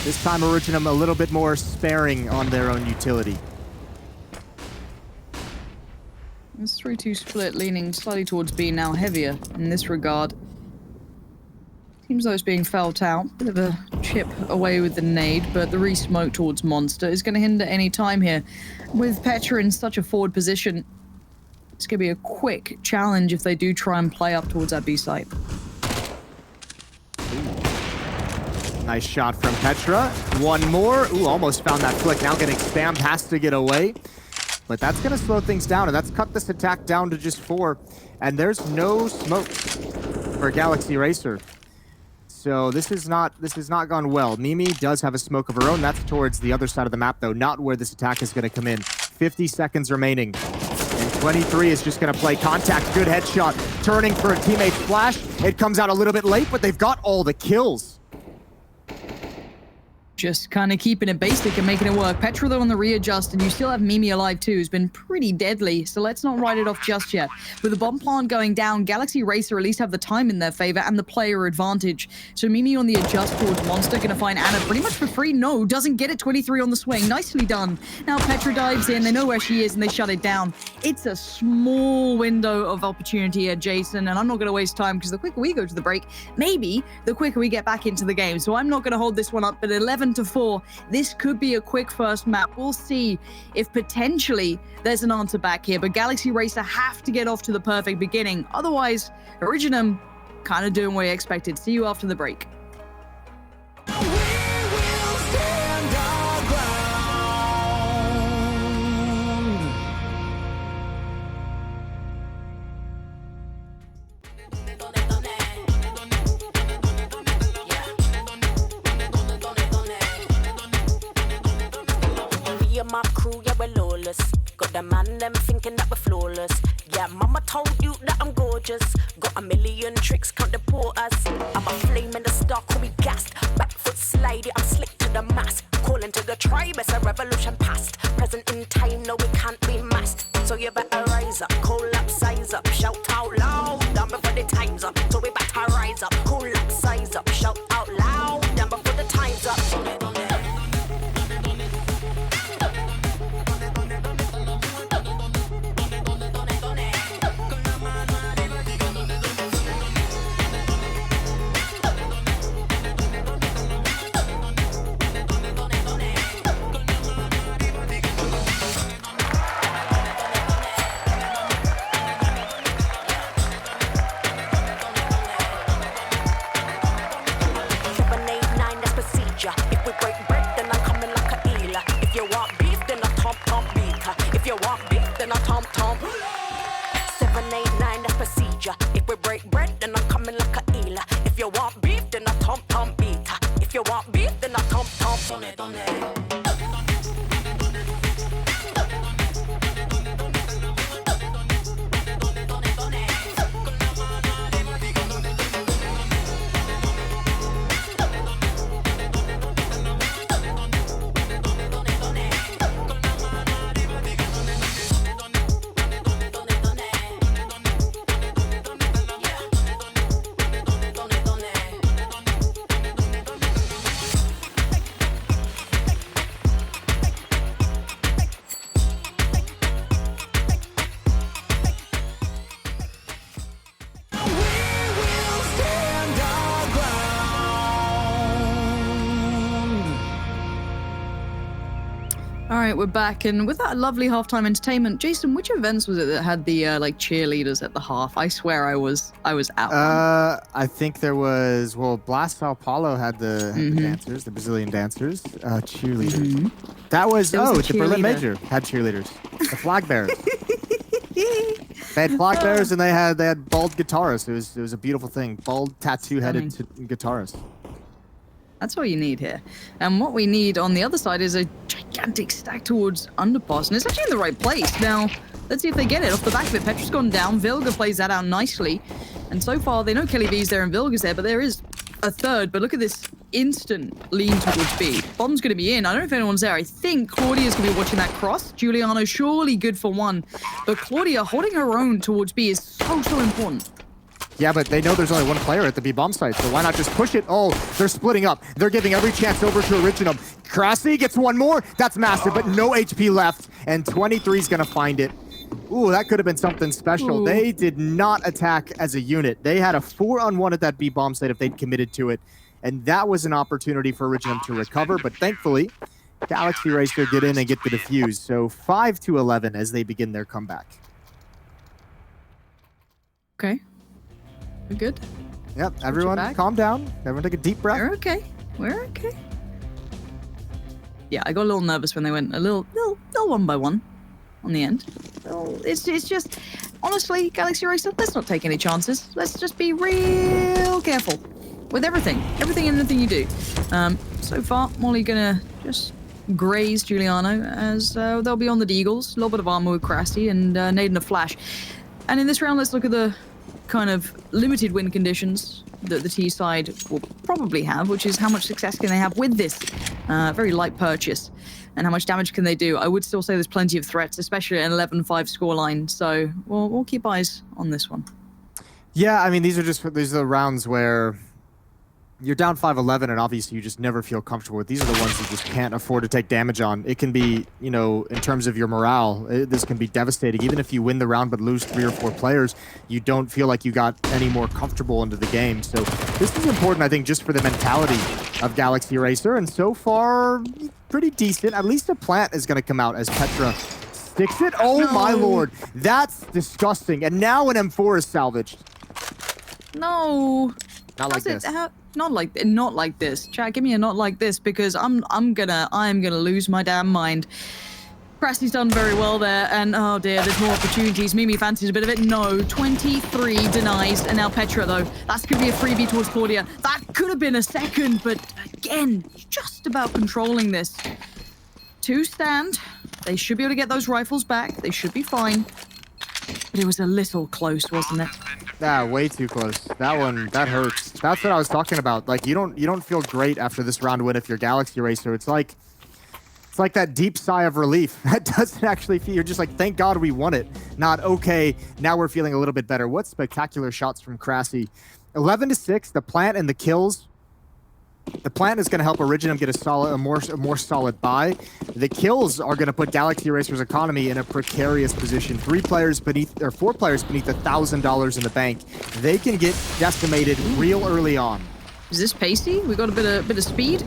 This time Originem a little bit more sparing on their own utility. This 3-2 split leaning slightly towards being now heavier in this regard. Seems though it's being felt out. Bit of a chip away with the nade, but the re-smoke towards Monster is going to hinder any time here. With Petra in such a forward position, it's going to be a quick challenge if they do try and play up towards that B site. Nice shot from Petra. One more. Ooh, almost found that flick. Now getting spammed, has to get away. But that's going to slow things down, and that's cut this attack down to just 4. And there's no smoke for Galaxy Racer. So this is not gone well. Mimi does have a smoke of her own. That's towards the other side of the map, though, not where this attack is going to come in. 50 seconds remaining. And 23 is just going to play contact. Good headshot. Turning for a teammate's flash. It comes out a little bit late, but they've got all the kills. Just kind of keeping it basic and making it work. Petra, though, on the readjust, and you still have Mimi alive, too, who's been pretty deadly, so let's not write it off just yet. With the bomb plant going down, Galaxy Racer at least have the time in their favor and the player advantage. So Mimi on the adjust towards Monster, gonna find Anna pretty much for free. No, doesn't get it. 23 on the swing. Nicely done. Now Petra dives in. They know where she is, and they shut it down. It's a small window of opportunity here, Jason, and I'm not gonna waste time, because the quicker we go to the break, maybe the quicker we get back into the game. So I'm not gonna hold this one up, but 11-4. This could be a quick first map. We'll see if potentially there's an answer back here, but Galaxy Racer have to get off to the perfect beginning. Otherwise, Originem kind of doing what you expected. See you after the break. My crew, yeah, we're lawless. Got the man, them thinking that we're flawless. Yeah, mama told you that I'm gorgeous. Got a million tricks, can't deport us. I'm a flame in the star, call me gassed. Back foot slidey, I'm slick to the mask. Calling to the tribe, it's a revolution past. Present in time, no, we can't be masked. So you better rise up, collapse, size up, shout out loud. Down before the time's up, so we better rise up, collapse, size up, shout out loud. Down before the time's up. If we break bread, then I'm coming like a eeler. If you want beef, then I tom beater. If you want beef, then I tom. All right, we're back, and with that lovely halftime entertainment, Jason, which events was it that had the like cheerleaders at the half? I swear I was out. I think there was Blast Sao Paulo had the dancers, the Brazilian dancers, cheerleaders. That was the Berlin Major had cheerleaders, the flag bearers. They had flag bearers and they had bald guitarists. It was a beautiful thing. Bald tattoo-headed guitarists. That's all you need here. And what we need on the other side is a gigantic stack towards Underpass. And it's actually in the right place. Now, let's see if they get it. Off the back of it, Petra's gone down. Vilga plays that out nicely. And so far, they know Kelly V's there and Vilga's there, but there is a third. But look at this instant lean towards B. Bomb's going to be in. I don't know if anyone's there. I think Claudia's going to be watching that cross. Giuliano surely good for one. But Claudia holding her own towards B is so important. Yeah, but they know there's only one player at the B-bomb site, so why not just push it? Oh, they're splitting up. They're giving every chance over to Originem. Krasi gets one more. That's massive, but no HP left, and 23's going to find it. Ooh, that could have been something special. Ooh. They did not attack as a unit. They had a 4-on-1 at that B-bomb site if they'd committed to it, and that was an opportunity for Originem to recover, but thankfully, Galaxy Racer get in and get the defuse. So 5-11 as they begin their comeback. Okay. We're good? Yep, everyone calm down. Everyone take a deep breath. We're okay. We're okay. Yeah, I got a little nervous when they went a little one by one on the end. It's just, honestly, Galaxy Racer, let's not take any chances. Let's just be real careful with everything and anything you do. So far, Molly gonna just graze Giuliano as they'll be on the Deagles. A little bit of armor with Krasi and Nade and a flash. And in this round, let's look at the kind of limited win conditions that the T side will probably have, which is how much success can they have with this very light purchase, and how much damage can they do. I would still say there's plenty of threats, especially at an 11-5 scoreline. So we'll keep eyes on this one. Yeah, I mean, these are the rounds where you're down 5-11, and obviously you just never feel comfortable with. These are the ones you just can't afford to take damage on. It can be, you know, in terms of your morale, this can be devastating. Even if you win the round but lose 3 or 4 players, you don't feel like you got any more comfortable into the game. So this is important, I think, just for the mentality of Galaxy Racer. And so far, pretty decent. At least a plant is going to come out as Petra sticks it. Oh, no. My lord. That's disgusting. And now an M4 is salvaged. No. Not like this. Not like this. Chat, give me a not like this, because I'm gonna lose my damn mind. Crassy's done very well there, and oh dear, there's more opportunities. Mimi fancies a bit of it. No, 23 denies, and now Petra though. That's gonna be a freebie towards Claudia. That could have been a second, but again, just about controlling this. 2 stand. They should be able to get those rifles back. They should be fine. But it was a little close, wasn't it? Yeah, way too close. That one, that hurts. That's what I was talking about. Like, you don't feel great after this round win if you're Galaxy Racer. It's like that deep sigh of relief. That doesn't actually feel, you're just like, thank God we won it. Not, okay, now we're feeling a little bit better. What spectacular shots from Crassy. 11-6, the plant and the kills. The plant is going to help Originem get a more solid buy. The kills are going to put Galaxy Racer's economy in a precarious position. 4 players beneath $1,000 in the bank. They can get decimated real early on. Is this pacey? We got a bit of speed.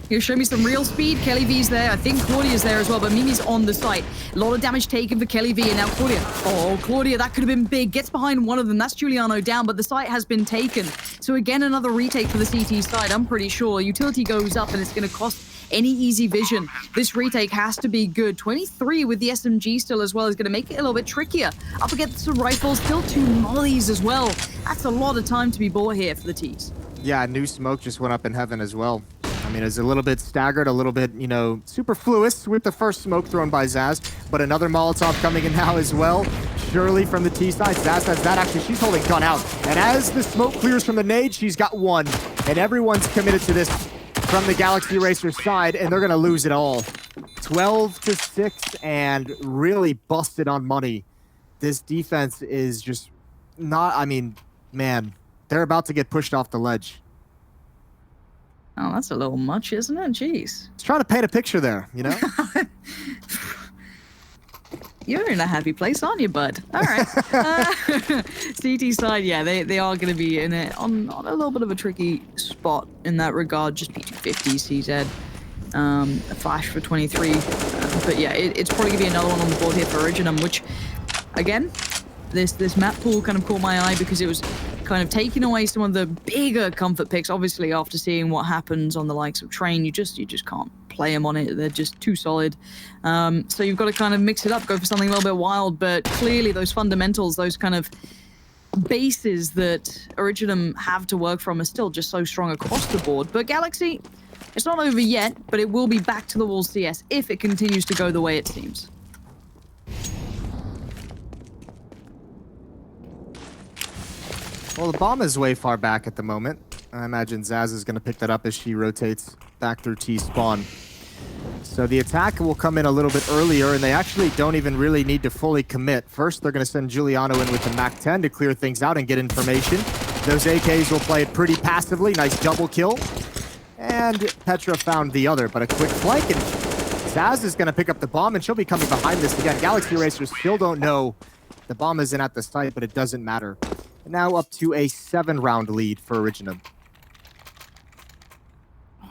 You show me some real speed. Kelly V's there. I think Claudia's there as well, but Mimi's on the site. A lot of damage taken for Kelly V, and now Claudia. Oh, Claudia, that could have been big. Gets behind one of them. That's Giuliano down, but the site has been taken. So again, another retake for the CT side, I'm pretty sure. Utility goes up, and it's going to cost any easy vision. This retake has to be good. 23 with the SMG still as well is going to make it a little bit trickier. Up against the rifles, still 2 mollies as well. That's a lot of time to be bought here for the T's. Yeah, new smoke just went up in heaven as well. I mean, it's a little bit staggered, a little bit, you know, superfluous with the first smoke thrown by Zaz, but another Molotov coming in now as well. Surely from the T side, Zaz has that. Actually, she's holding gun out. And as the smoke clears from the nade, she's got 1. And everyone's committed to this from the Galaxy Racer side, and they're going to lose it all. 12-6 and really busted on money. This defense is just not, I mean, man, they're about to get pushed off the ledge. Oh, that's a little much, isn't it? Jeez. It's trying to paint a picture there, you know? You're in a happy place, aren't you, bud? All right. CT side, yeah, they are going to be in it on a little bit of a tricky spot in that regard. Just P250, CZ. A flash for 23. But yeah, it's probably going to be another one on the board here for Originem, which, again, this map pool kind of caught my eye because it was kind of taking away some of the bigger comfort picks. Obviously, after seeing what happens on the likes of Train, you just can't play them on it. They're just too solid. So you've got to kind of mix it up, go for something a little bit wild. But clearly, those fundamentals, those kind of bases that Originem have to work from are still just so strong across the board. But Galaxy, it's not over yet, but it will be back to the wall CS if it continues to go the way it seems. Well, the bomb is way far back at the moment. I imagine Zaz is going to pick that up as she rotates back through T-spawn. So the attack will come in a little bit earlier, and they actually don't even really need to fully commit. First, they're going to send Giuliano in with the MAC-10 to clear things out and get information. Those AKs will play it pretty passively. Nice double kill. And Petra found the other, but a quick flank, and Zaz is going to pick up the bomb, and she'll be coming behind this again. Galaxy Racers still don't know the bomb isn't at the site, but it doesn't matter. Now up to a 7-round lead for Originem.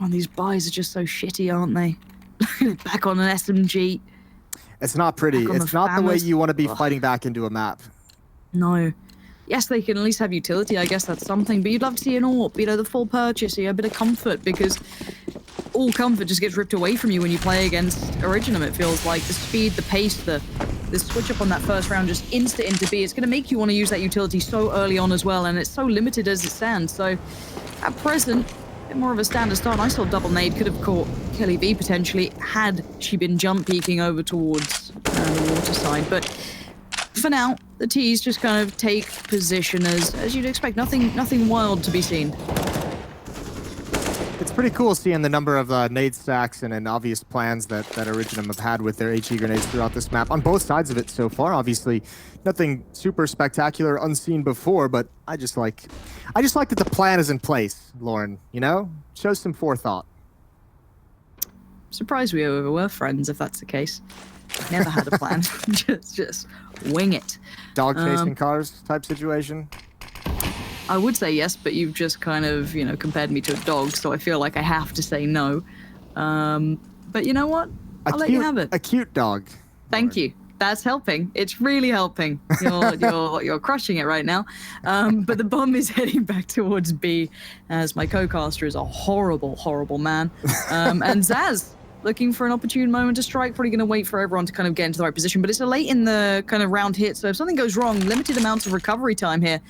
Oh, these buys are just so shitty, aren't they? Back on an SMG. It's not pretty. It's not the way you want to be fighting back into a map. No. Yes, they can at least have utility. I guess that's something. But you'd love to see an AWP, you know, the full purchase, you know, a bit of comfort, because all comfort just gets ripped away from you when you play against Originem. It feels like the speed, the pace, the switch up on that first round, just insta into B. It's going to make you want to use that utility so early on as well, and it's so limited as it stands. So at present, a bit more of a standard start. Nice little double nade could have caught Kelly V potentially had she been jump peeking over towards the water side. But for now, the T's just kind of take position as you'd expect. Nothing wild to be seen. It's pretty cool seeing the number of nade stacks and obvious plans that Originem have had with their HE grenades throughout this map on both sides of it so far. Obviously, nothing super spectacular, unseen before, but I just like that the plan is in place, Lauren. You know, shows some forethought. Surprised we were friends if that's the case. Never had a plan. just wing it. Dog chasing cars type situation. I would say yes, but you've just kind of, compared me to a dog, so I feel like I have to say no. But you know what? I'll let you have it. A cute dog. Thank you. That's helping. It's really helping. You're crushing it right now. But the bomb is heading back towards B, as my co-caster is a horrible, horrible man. And Zaz, looking for an opportune moment to strike, probably going to wait for everyone to kind of get into the right position. But it's a late in the kind of round hit, so if something goes wrong, limited amounts of recovery time here.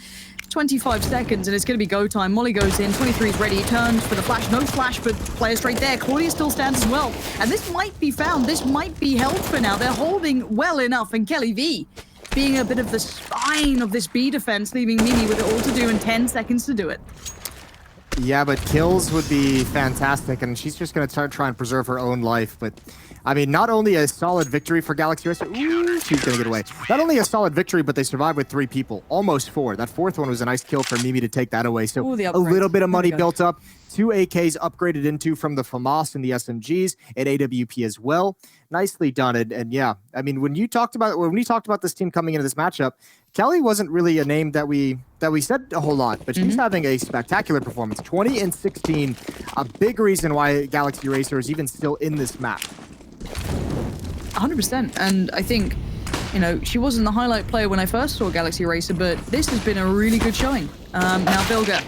25 seconds, and it's going to be go time. Molly goes in, 23 is ready, turns for the flash. No flash, but player straight there. Claudia still stands as well. And this might be found. This might be held for now. They're holding well enough, and Kelly V being a bit of the spine of this B defense, leaving Mimi with it all to do in 10 seconds to do it. Yeah, but kills would be fantastic, and she's just going to try and preserve her own life. But, I mean, not only a solid victory for Galaxy Racer. Ooh, she's going to get away. Not only a solid victory, but they survived with 3 people. Almost 4. That 4th one was a nice kill for Mimi to take that away. So a little bit of money built up. 2 AKs upgraded into from the FAMAS and the SMGs, and AWP as well. Nicely done. And yeah, I mean, when we talked about this team coming into this matchup, Kelly wasn't really a name that we said a whole lot, but she's having a spectacular performance. 20 and 16, a big reason why Galaxy Racer is even still in this map. 100%, and I think, she wasn't the highlight player when I first saw Galaxy Racer, but this has been a really good showing. Now Bilga.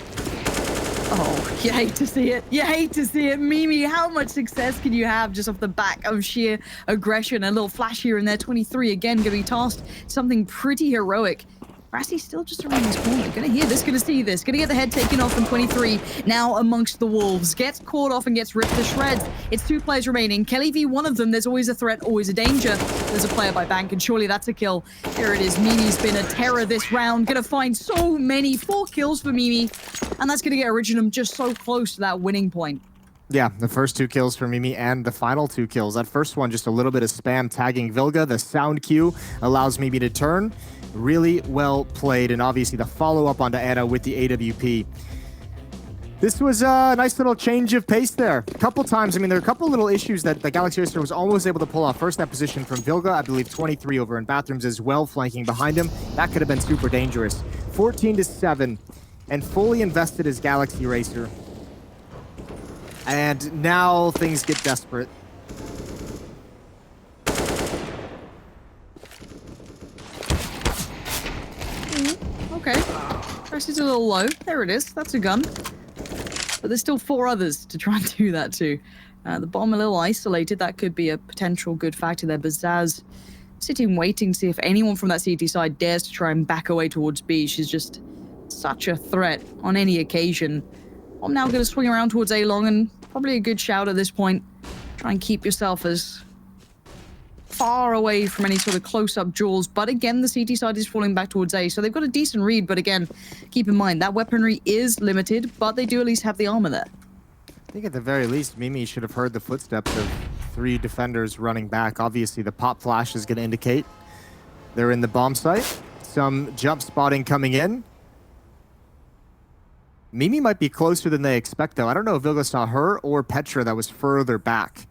Oh, you hate to see it. You hate to see it. Mimi, how much success can you have just off the back of sheer aggression? A little flash here and there. 23 again, going to be tasked something pretty heroic. Rassie's still just around this corner. Gonna hear this, gonna see this. Gonna get the head taken off from 23. Now amongst the wolves. Gets caught off and gets ripped to shreds. It's 2 players remaining. Kelly V, one of them. There's always a threat, always a danger. There's a player by Bank, and surely that's a kill. Here it is. Mimi's been a terror this round. Gonna find so many. 4 kills for Mimi. And that's gonna get Originem just so close to that winning point. Yeah, the first 2 kills for Mimi and the final 2 kills. That first one, just a little bit of spam tagging Vilga. The sound cue allows Mimi to turn. Really well played, and obviously the follow-up onto Anna with the AWP. This was a nice little change of pace there. A couple times, I mean, there are a couple little issues that the Galaxy Racer was almost able to pull off. First, that position from Vilga, I believe 23 over in bathrooms as well, flanking behind him. That could have been super dangerous. 14-7, and fully invested as Galaxy Racer. And now things get desperate. Okay. Press's a little low. There it is. That's a gun. But there's still 4 others to try and do that too. The bomb a little isolated. That could be a potential good factor there. But Zaz sitting waiting to see if anyone from that CT side dares to try and back away towards B. She's just such a threat on any occasion. I'm now going to swing around towards A-Long, and probably a good shout at this point. Try and keep yourself as far away from any sort of close-up duels, but again, the CT side is falling back towards A, so they've got a decent read, but again, keep in mind, that weaponry is limited, but they do at least have the armor there. I think at the very least, Mimi should have heard the footsteps of 3 defenders running back. Obviously, the pop flash is going to indicate they're in the bomb site. Some jump spotting coming in. Mimi might be closer than they expect, though. I don't know if Vilga saw her or Petra that was further back.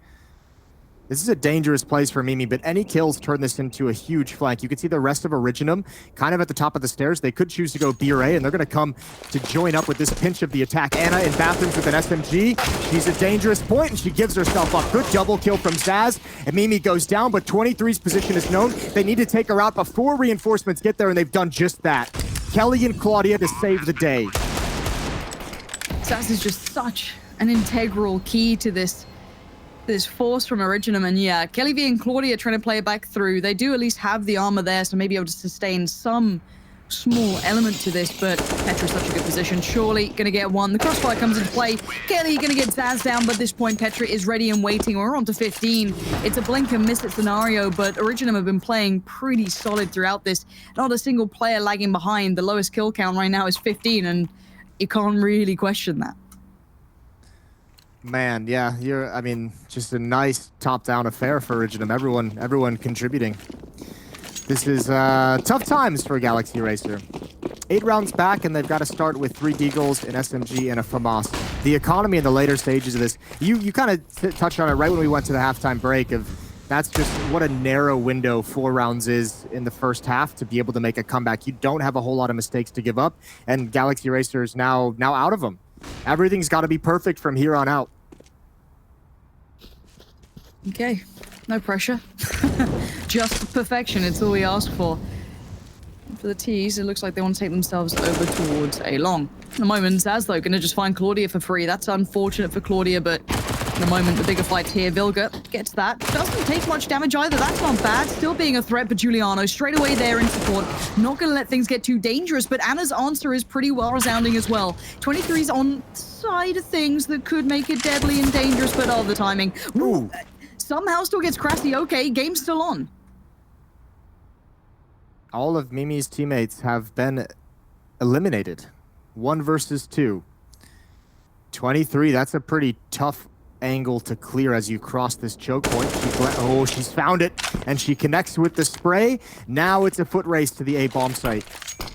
This is a dangerous place for Mimi, but any kills turn this into a huge flank. You can see the rest of Originem kind of at the top of the stairs. They could choose to go B or A, and they're going to come to join up with this pinch of the attack. Anna in bathrooms with an SMG. She's a dangerous point, and she gives herself up. Good double kill from Zaz, and Mimi goes down, but 23's position is known. They need to take her out before reinforcements get there, and they've done just that. Kelly and Claudia to save the day. Zaz is just such an integral key to this force from Originem, and yeah, Kelly V and Claudia trying to play it back through. They do at least have the armor there, so maybe able to sustain some small element to this, but Petra's such a good position. Surely gonna get one. The crossfire comes into play. Kelly gonna get Zaz down, but at this point Petra is ready and waiting. We're on to 15. It's a blink and miss it scenario, but Originem have been playing pretty solid throughout this. Not a single player lagging behind. The lowest kill count right now is 15, and you can't really question that. Man, yeah, I mean, just a nice top-down affair for Originem. Everyone contributing. This is tough times for Galaxy Racer. 8 rounds back, and they've got to start with 3 Deagles, an SMG, and a FAMAS. The economy in the later stages of this, you kind of touched on it right when we went to the halftime break of that's just what a narrow window 4 rounds is in the first half to be able to make a comeback. You don't have a whole lot of mistakes to give up, and Galaxy Racer is now out of them. Everything's got to be perfect from here on out. Okay, no pressure. Just perfection, it's all we ask for. For the T's, it looks like they want to take themselves over towards A long. At the moment, Zaz, though, going to just find Claudia for free. That's unfortunate for Claudia, but at the moment, the bigger fight here. Vilga gets that. Doesn't take much damage either. That's not bad. Still being a threat, but Giuliano straight away there in support. Not going to let things get too dangerous, but Anna's answer is pretty well resounding as well. 23's on side of things that could make it deadly and dangerous, but the timing. Ooh. Somehow still gets Crafty. Okay, game's still on. All of Mimi's teammates have been eliminated. 1 versus 2. 23, that's a pretty tough angle to clear as you cross this choke point. She's found it, and she connects with the spray. Now it's a foot race to the A bomb site.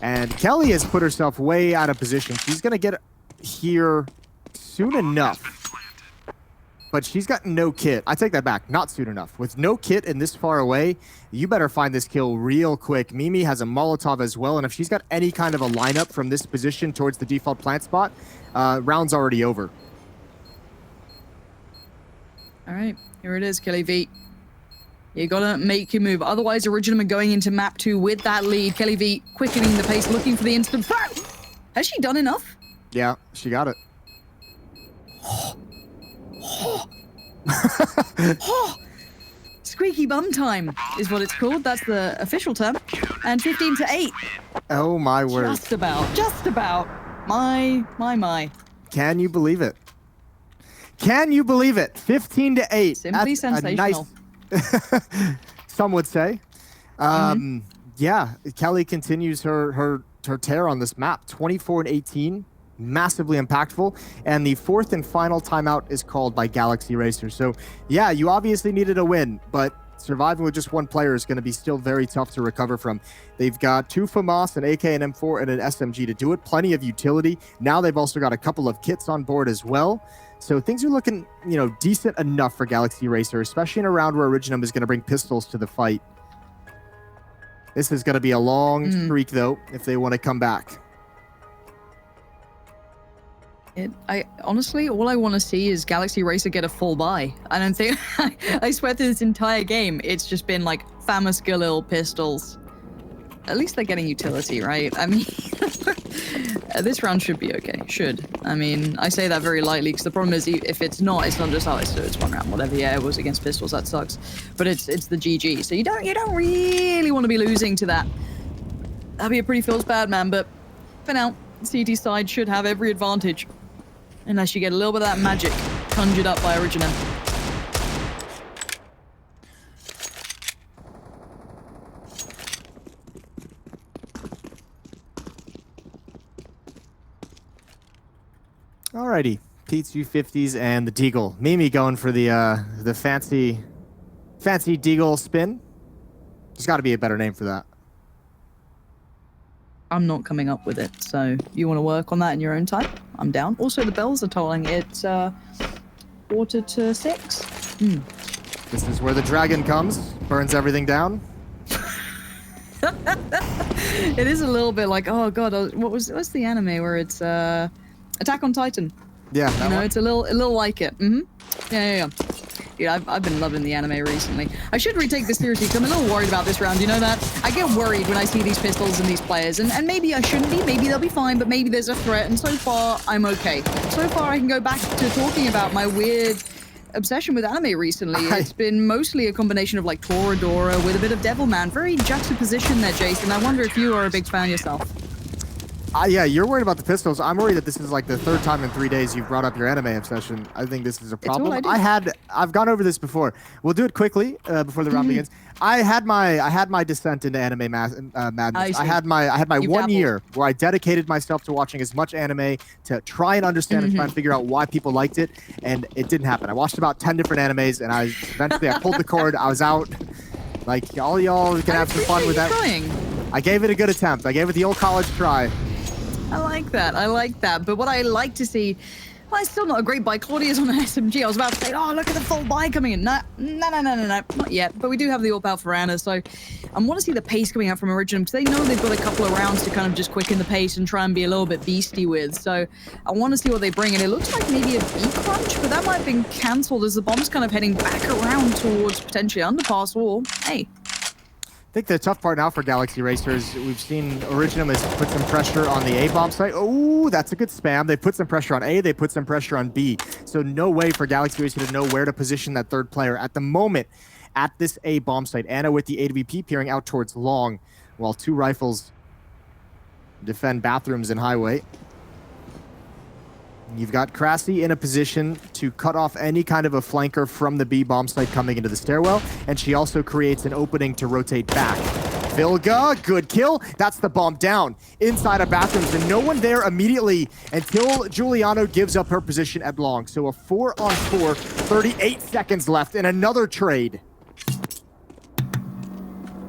And Kelly has put herself way out of position. She's going to get here soon enough. But she's got no kit. I take that back. Not soon enough. With no kit and this far away, you better find this kill real quick. Mimi has a Molotov as well, and if she's got any kind of a lineup from this position towards the default plant spot, round's already over. All right, here it is, Kelly V. You gotta make your move. Otherwise, Originem are going into map 2 with that lead. Kelly V quickening the pace, looking for the instant foul. Has she done enough? Yeah, she got it. Squeaky bum time is what it's called. That's the official term. And 15-8. Oh my word. Just about. My. Can you believe it? Can you believe it? 15-8. Simply That's sensational. Some would say. Yeah, Kelly continues her tear on this map. 24-18. Massively impactful, and the 4th and final timeout is called by Galaxy Racer. So yeah, you obviously needed a win, but surviving with just one player is going to be still very tough to recover from. They've got 2 FAMAS, an AK, an M4, and an SMG to do it. Plenty of utility. Now they've also got a couple of kits on board as well. So things are looking, decent enough for Galaxy Racer, especially in a round where Originem is going to bring pistols to the fight. This is going to be a long streak, though, if they want to come back. I honestly, all I want to see is Galaxy Racer get a full buy. I don't think, I swear through this entire game, it's just been like FAMAS Galil pistols. At least they're getting utility, right? I mean, this round should be okay. Should. I mean, I say that very lightly because the problem is if it's not just, it's one round, whatever. Yeah, it was against pistols, that sucks. But it's the GG. So you don't really want to be losing to that. That'd be a pretty feels bad, man. But for now, CT side should have every advantage. Unless you get a little bit of that magic conjured up by Originem. Alrighty, P250s and the Deagle. Mimi going for the fancy Deagle spin. There's got to be a better name for that. I'm not coming up with it, so you want to work on that in your own time? I'm down. Also, the bells are tolling. It's 5:45. This is where the dragon comes, burns everything down. It is a little bit like, oh god, what's the anime where it's Attack on Titan? Yeah, that one. It's a little like it. Yeah. Dude, I've been loving the anime recently. I should retake this seriously because I'm a little worried about this round, you know that? I get worried when I see these pistols and these players, and maybe I shouldn't be, maybe they'll be fine, but maybe there's a threat, and so far, I'm okay. So far, I can go back to talking about my weird obsession with anime recently. It's been mostly a combination of like Toradora with a bit of Devilman. Very juxtaposition there, Jason. I wonder if you are a big fan yourself. Yeah, you're worried about the pistols. I'm worried that this is like the third time in 3 days you've brought up your anime obsession. I think this is a problem. I've gone over this before. We'll do it quickly before the round begins. I had my descent into anime madness. I had my 1 year where I dedicated myself to watching as much anime to try and understand and try and figure out why people liked it, and it didn't happen. I watched about 10 different animes, and eventually I pulled the cord. I was out. Like all y'all can have some fun with that. I gave it a good attempt. I gave it the old college try. I like that. But what I like to see, well, it's still not a great buy. Claudia's on an SMG. I was about to say, oh, look at the full buy coming in. No, not yet. But we do have the AWP for Anna, so I want to see the pace coming out from Originem, because they know they've got a couple of rounds to kind of just quicken the pace and try and be a little bit beastie with. So I want to see what they bring, and it looks like maybe a B crunch, but that might have been cancelled as the bomb's kind of heading back around towards potentially underpass, or hey. I think the tough part now for Galaxy Racers, we've seen Originem has put some pressure on the A bomb site. Oh, that's a good spam. They put some pressure on A, they put some pressure on B. So no way for Galaxy Racers to know where to position that third player at the moment at this A bomb site. Anna with the AWP peering out towards long, while 2 rifles defend bathrooms in highway. You've got Krassi in a position to cut off any kind of a flanker from the B bomb site coming into the stairwell, and she also creates an opening to rotate back. Vilga, good kill. That's the bomb down inside of bathrooms, and no one there immediately until Giuliano gives up her position at long. So a 4-on-4, 38 seconds left, and another trade.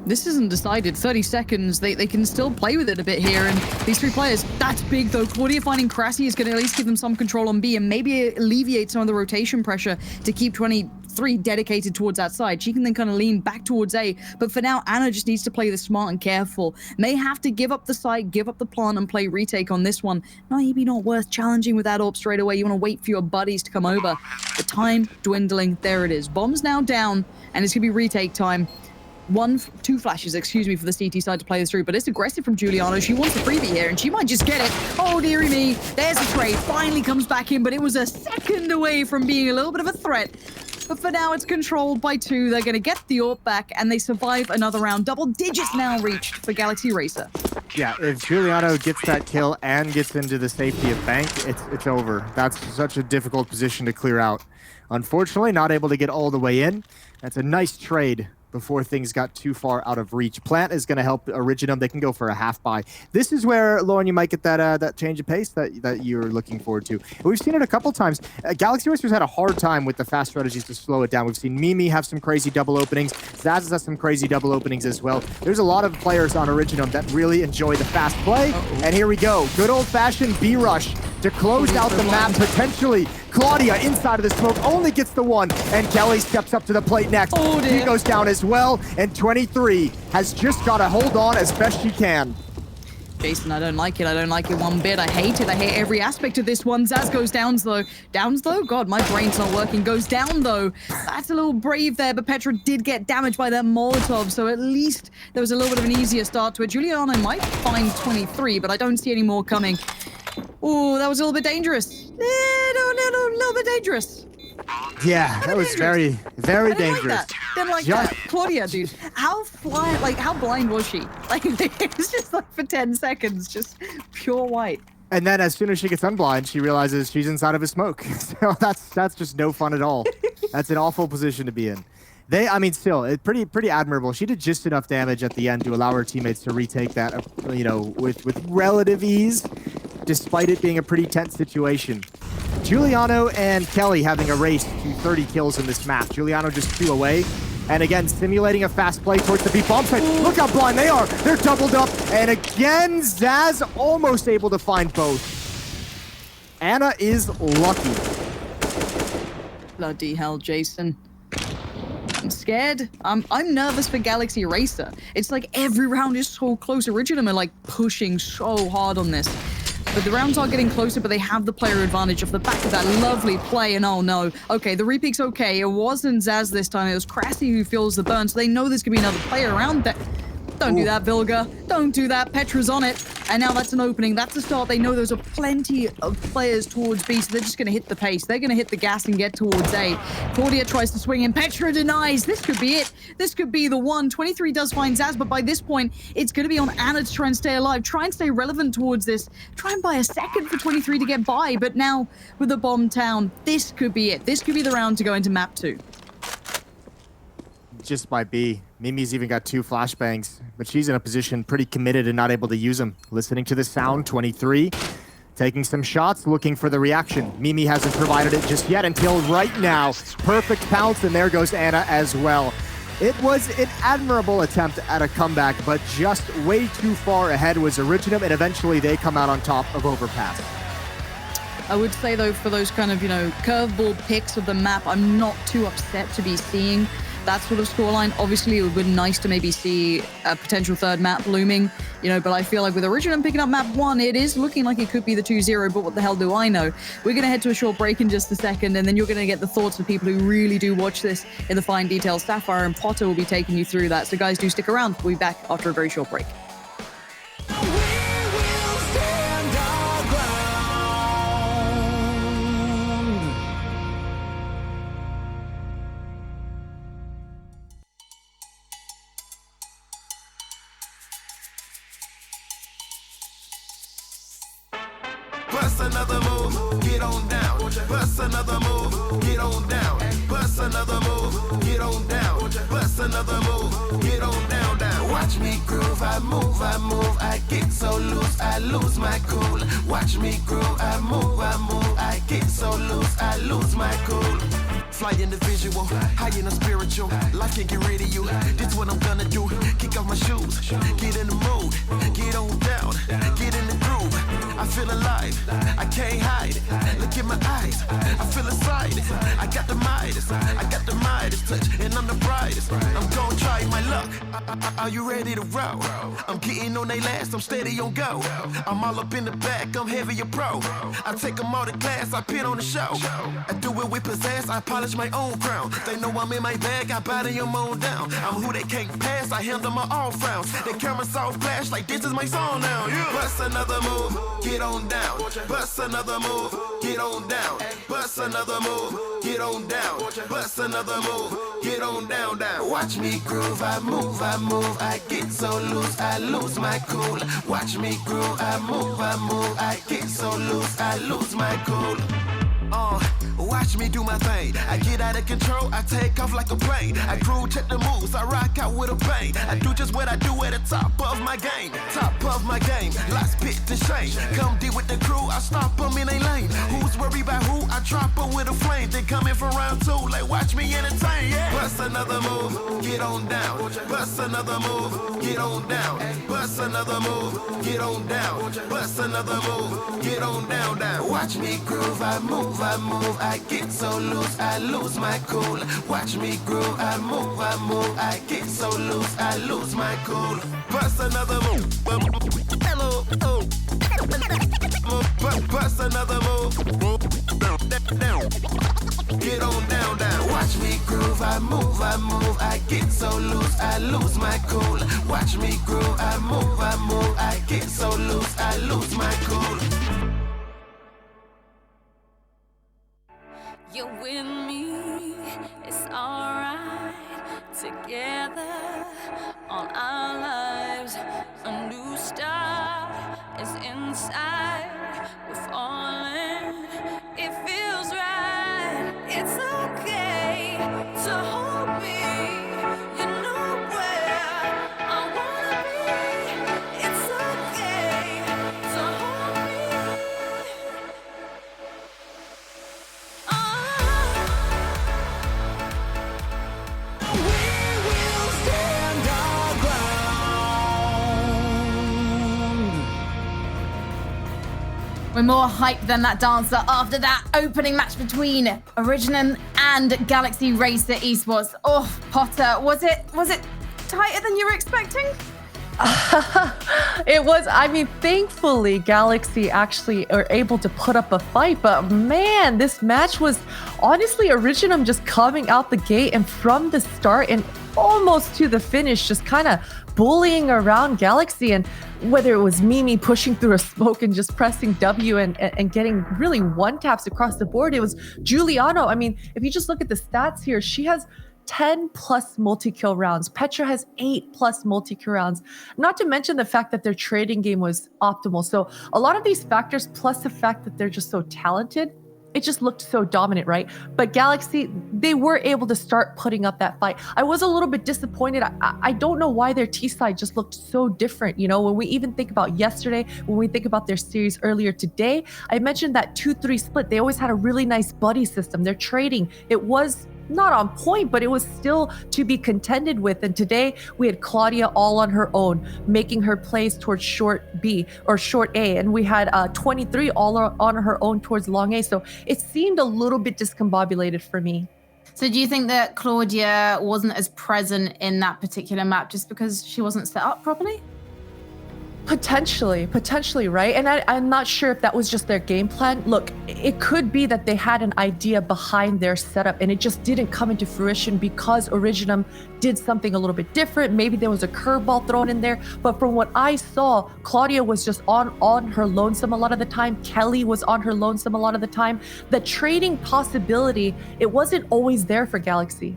This isn't decided. 30 seconds. They can still play with it a bit here. And these 3 players, that's big though. Claudia finding Krassi is going to at least give them some control on B and maybe alleviate some of the rotation pressure to keep 23 dedicated towards that side. She can then kind of lean back towards A. But for now, Anna just needs to play this smart and careful. May have to give up the site, give up the plant, and play retake on this one. Maybe not worth challenging with that AWP straight away. You want to wait for your buddies to come over. The time dwindling. There it is. Bomb's now down, and it's going to be retake time. 2 flashes, excuse me, for the CT side to play this through, but it's aggressive from Giuliano. She wants the freebie here, and she might just get it. Oh, dearie me. There's a trade. Finally comes back in, but it was a second away from being a little bit of a threat. But for now, it's controlled by 2. They're going to get the AWP back, and they survive another round. Double digits now reached for Galaxy Racer. Yeah, if Giuliano gets that kill and gets into the safety of Bank, it's over. That's such a difficult position to clear out. Unfortunately, not able to get all the way in. That's a nice trade before things got too far out of reach. Plant is going to help Originem. They can go for a half buy. This is where, Lauren, you might get that change of pace that you're looking forward to. And we've seen it a couple times. Galaxy Racers had a hard time with the fast strategies to slow it down. We've seen Mimi have some crazy double openings. Zaz has some crazy double openings as well. There's a lot of players on Originem that really enjoy the fast play. And here we go. Good old-fashioned B-rush to close out the map, potentially. Claudia inside of the smoke only gets the 1, and Kelly steps up to the plate next. He goes down as well, and 23 has just got to hold on as best she can. Jason, I don't like it. I don't like it one bit. I hate it. I hate every aspect of this one. Zaz goes down though. Downs though? God, my brain's not working. Goes down though. That's a little brave there, but Petra did get damaged by that Molotov, so at least there was a little bit of an easier start to it. Giuliano might find 23, but I don't see any more coming. Oh, that was a little bit dangerous. No, a little bit dangerous. Yeah, that was very, very dangerous. Didn't like that. Claudia, dude, how blind was she? Like, it was just like for 10 seconds, just pure white. And then as soon as she gets unblind, she realizes she's inside of a smoke. So that's just no fun at all. That's an awful position to be in. Still, it's pretty admirable. She did just enough damage at the end to allow her teammates to retake that, with relative ease, despite it being a pretty tense situation. Giuliano and Kelly having a race to 30 kills in this map. Giuliano just 2 away. And again, simulating a fast play towards the B bomb site. Look how blind they are. They're doubled up. And again, Zaz almost able to find both. Anna is lucky. Bloody hell, Jason. I'm scared. I'm nervous for Galaxy Racer. It's like every round is so close. Originem are like pushing so hard on this. But the rounds are getting closer, but they have the player advantage off the back of that lovely play. And oh no. Okay, the repeat's okay. It wasn't Zaz this time. It was Krassi who feels the burn. So they know there's going to be another player around there. Don't do that, Vilga. Don't do that. Petra's on it. And now that's an opening. That's a start. They know there's plenty of players towards B, so they're just going to hit the pace. They're going to hit the gas and get towards A. Claudia tries to swing in. Petra denies. This could be it. This could be the one. 23 does find Zaz, but by this point, it's going to be on Anna to try and stay alive. Try and stay relevant towards this. Try and buy a second for 23 to get by. But now, with the bomb town, this could be it. This could be the round to go into map 2. Just by B. Mimi's even got 2 flashbangs, but she's in a position pretty committed and not able to use them. Listening to the sound, 23, taking some shots, looking for the reaction. Mimi hasn't provided it just yet until right now. Perfect pounce, and there goes Anna as well. It was an admirable attempt at a comeback, but just way too far ahead was Originem, and eventually they come out on top of Overpass. I would say, though, for those kind of, curveball picks of the map, I'm not too upset to be seeing that sort of scoreline. Obviously, it would be nice to maybe see a potential third map looming, but I feel like with Originem picking up map 1, it is looking like it could be the 2-0, but what the hell do I know? We're going to head to a short break in just a second, and then you're going to get the thoughts of people who really do watch this in the fine details. Sapphire and Potter will be taking you through that, so guys, do stick around. We'll be back after a very short break. Bust another move, get on down. Bust another move, get on down. Bust another move, get on down. Bust another move, get on down, down. Watch me groove, I move, I get so loose, I lose my cool. Watch me groove, I move, I get so loose, I lose my cool. Fly individual, high in the spiritual. Life can get rid of you. This what I'm gonna do. Kick off my shoes, get in the mood, get on down, get in the groove. I feel alive, I can't hide it. Look in my eyes, I feel excited. I got the Midas touch, and I'm the brightest. I'm gonna try my luck. Are you ready to roll? I'm getting on they last, I'm steady on go. I'm all up in the back, I'm heavy a pro. I take them all to class, I pit on the show. I do it with pizzazz, I polish my own crown. They know I'm in my bag, I body them on down. I'm who they can't pass, I handle my all frowns. They cameras all flash like this is my song now. Yeah. Bust another move, get on down. Bust another move, get on down. Bust another move, get on down. Bust another move, get on down, down. Watch me groove, I move, I get so loose, I lose my cool. Watch me groove, I move, I get so loose, I lose my cool. Watch me do my thing. I get out of control, I take off like a plane. I groove, check the moves, I rock out with a bang. I do just what I do at the top of my game. Top of my game, last bit to shame. Come deal with the crew, I stop them in a lane. Who's worried about who? I drop them with a flame. They coming for round 2, like watch me entertain, yeah. Bust another move, get on down. Bust another move, get on down. Bust another move, get on down. Bust another move, get on down, down. Watch me groove, I move, I get so loose, I lose my cool. Watch me groove, I move, I get so loose, I lose my cool. Bust another move, hello, oh. Bust another move, down. Get on down, down. Watch me groove, I move, I get so loose, I lose my cool. Watch me groove, I move, I get so loose, I lose my cool. You're with me, it's alright. Together, all our lives, a new start is inside. We're falling, it feels right. It's okay to hold me. You know where I wanna be. It's okay to hold me. We're more hyped than that dancer after that opening match between Originem and Galaxy Racer Esports. Oh, Potter, was it tighter than you were expecting? It was, I mean, thankfully, Galaxy actually are able to put up a fight. But man, this match was honestly Originem just coming out the gate and from the start and almost to the finish, just kind of bullying around Galaxy. And whether it was Mimi pushing through a smoke and just pressing W and getting really one taps across the board, it was Giuliano. I mean, if you just look at the stats here, she has 10 plus multi-kill rounds. Petra has 8 plus multi-kill rounds. Not to mention the fact that their trading game was optimal. So a lot of these factors, plus the fact that they're just so talented, it just looked so dominant, right? But Galaxy, they were able to start putting up that fight. I was a little bit disappointed. I don't know why their T side just looked so different. You know, when we even think about yesterday, when we think about their series earlier today, I mentioned that 2-3 split. They always had a really nice buddy system. Their trading, it was not on point, but it was still to be contended with. And today we had Claudia all on her own, making her plays towards short B or short A. And we had 23 all on her own towards long A. So it seemed a little bit discombobulated for me. So do you think that Claudia wasn't as present in that particular map just because she wasn't set up properly? Potentially, right? And I'm not sure if that was just their game plan. Look, it could be that they had an idea behind their setup and it just didn't come into fruition because Originem did something a little bit different. Maybe there was a curveball thrown in there. But from what I saw, Claudia was just on her lonesome a lot of the time. Kelly was on her lonesome a lot of the time. The trading possibility, it wasn't always there for Galaxy.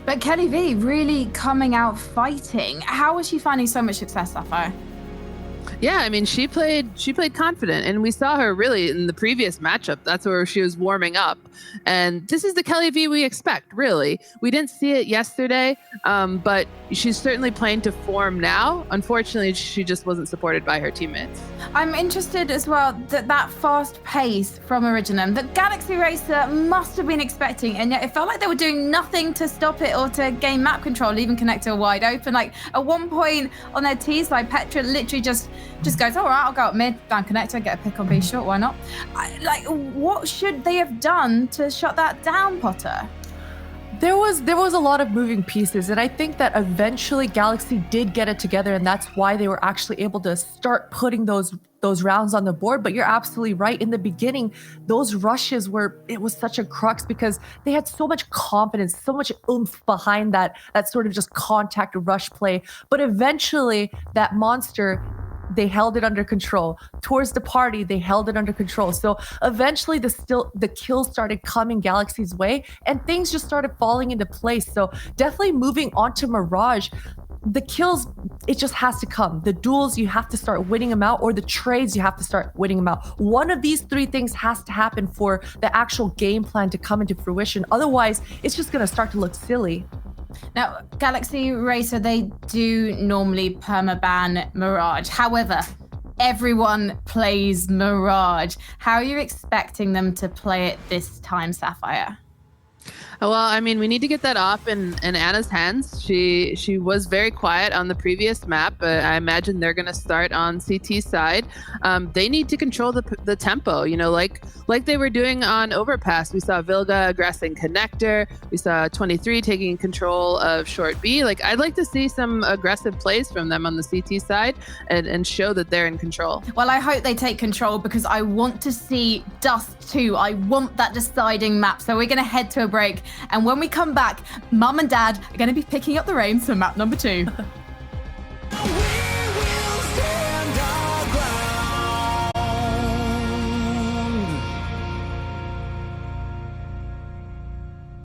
But Kelly V really coming out fighting. How was she finding so much success, Sapphire? Yeah, I mean, she played confident, and we saw her really in the previous matchup. That's where she was warming up, and this is the Kelly V we expect. Really, we didn't see it yesterday, but she's certainly playing to form now. Unfortunately, she just wasn't supported by her teammates. I'm interested as well that fast pace from Originem that Galaxy Racer must have been expecting, and yet it felt like they were doing nothing to stop it or to gain map control, even connector wide open. Like at one point on their T side, Petra literally just goes, all right, I'll go up mid, down connector, get a pick on B short, why not? Like, what should they have done to shut that down, Potter? There was a lot of moving pieces, and I think that eventually Galaxy did get it together, and that's why they were actually able to start putting those rounds on the board. But you're absolutely right. In the beginning, those rushes it was such a crux because they had so much confidence, so much oomph behind that sort of just contact rush play. But eventually, that monster, they held it under control. Towards the party, they held it under control. So eventually the kills started coming Galaxy's way and things just started falling into place. So definitely moving on to Mirage, the kills, it just has to come. The duels, you have to start winning them out, or the trades, you have to start winning them out. One of these three things has to happen for the actual game plan to come into fruition. Otherwise, it's just going to start to look silly. Now, Galaxy Racer, they do normally permaban Mirage. However, everyone plays Mirage. How are you expecting them to play it this time, Sapphire? Well, I mean, we need to get that off in Anna's hands. She was very quiet on the previous map. I imagine they're going to start on CT side. They need to control the tempo, you know, like they were doing on Overpass. We saw Vilga aggressing connector. We saw 23 taking control of short B. Like, I'd like to see some aggressive plays from them on the CT side and show that they're in control. Well, I hope they take control because I want to see Dust 2. I want that deciding map. So we're going to head to a break. And when we come back, Mum and Dad are going to be picking up the reins for map number 2.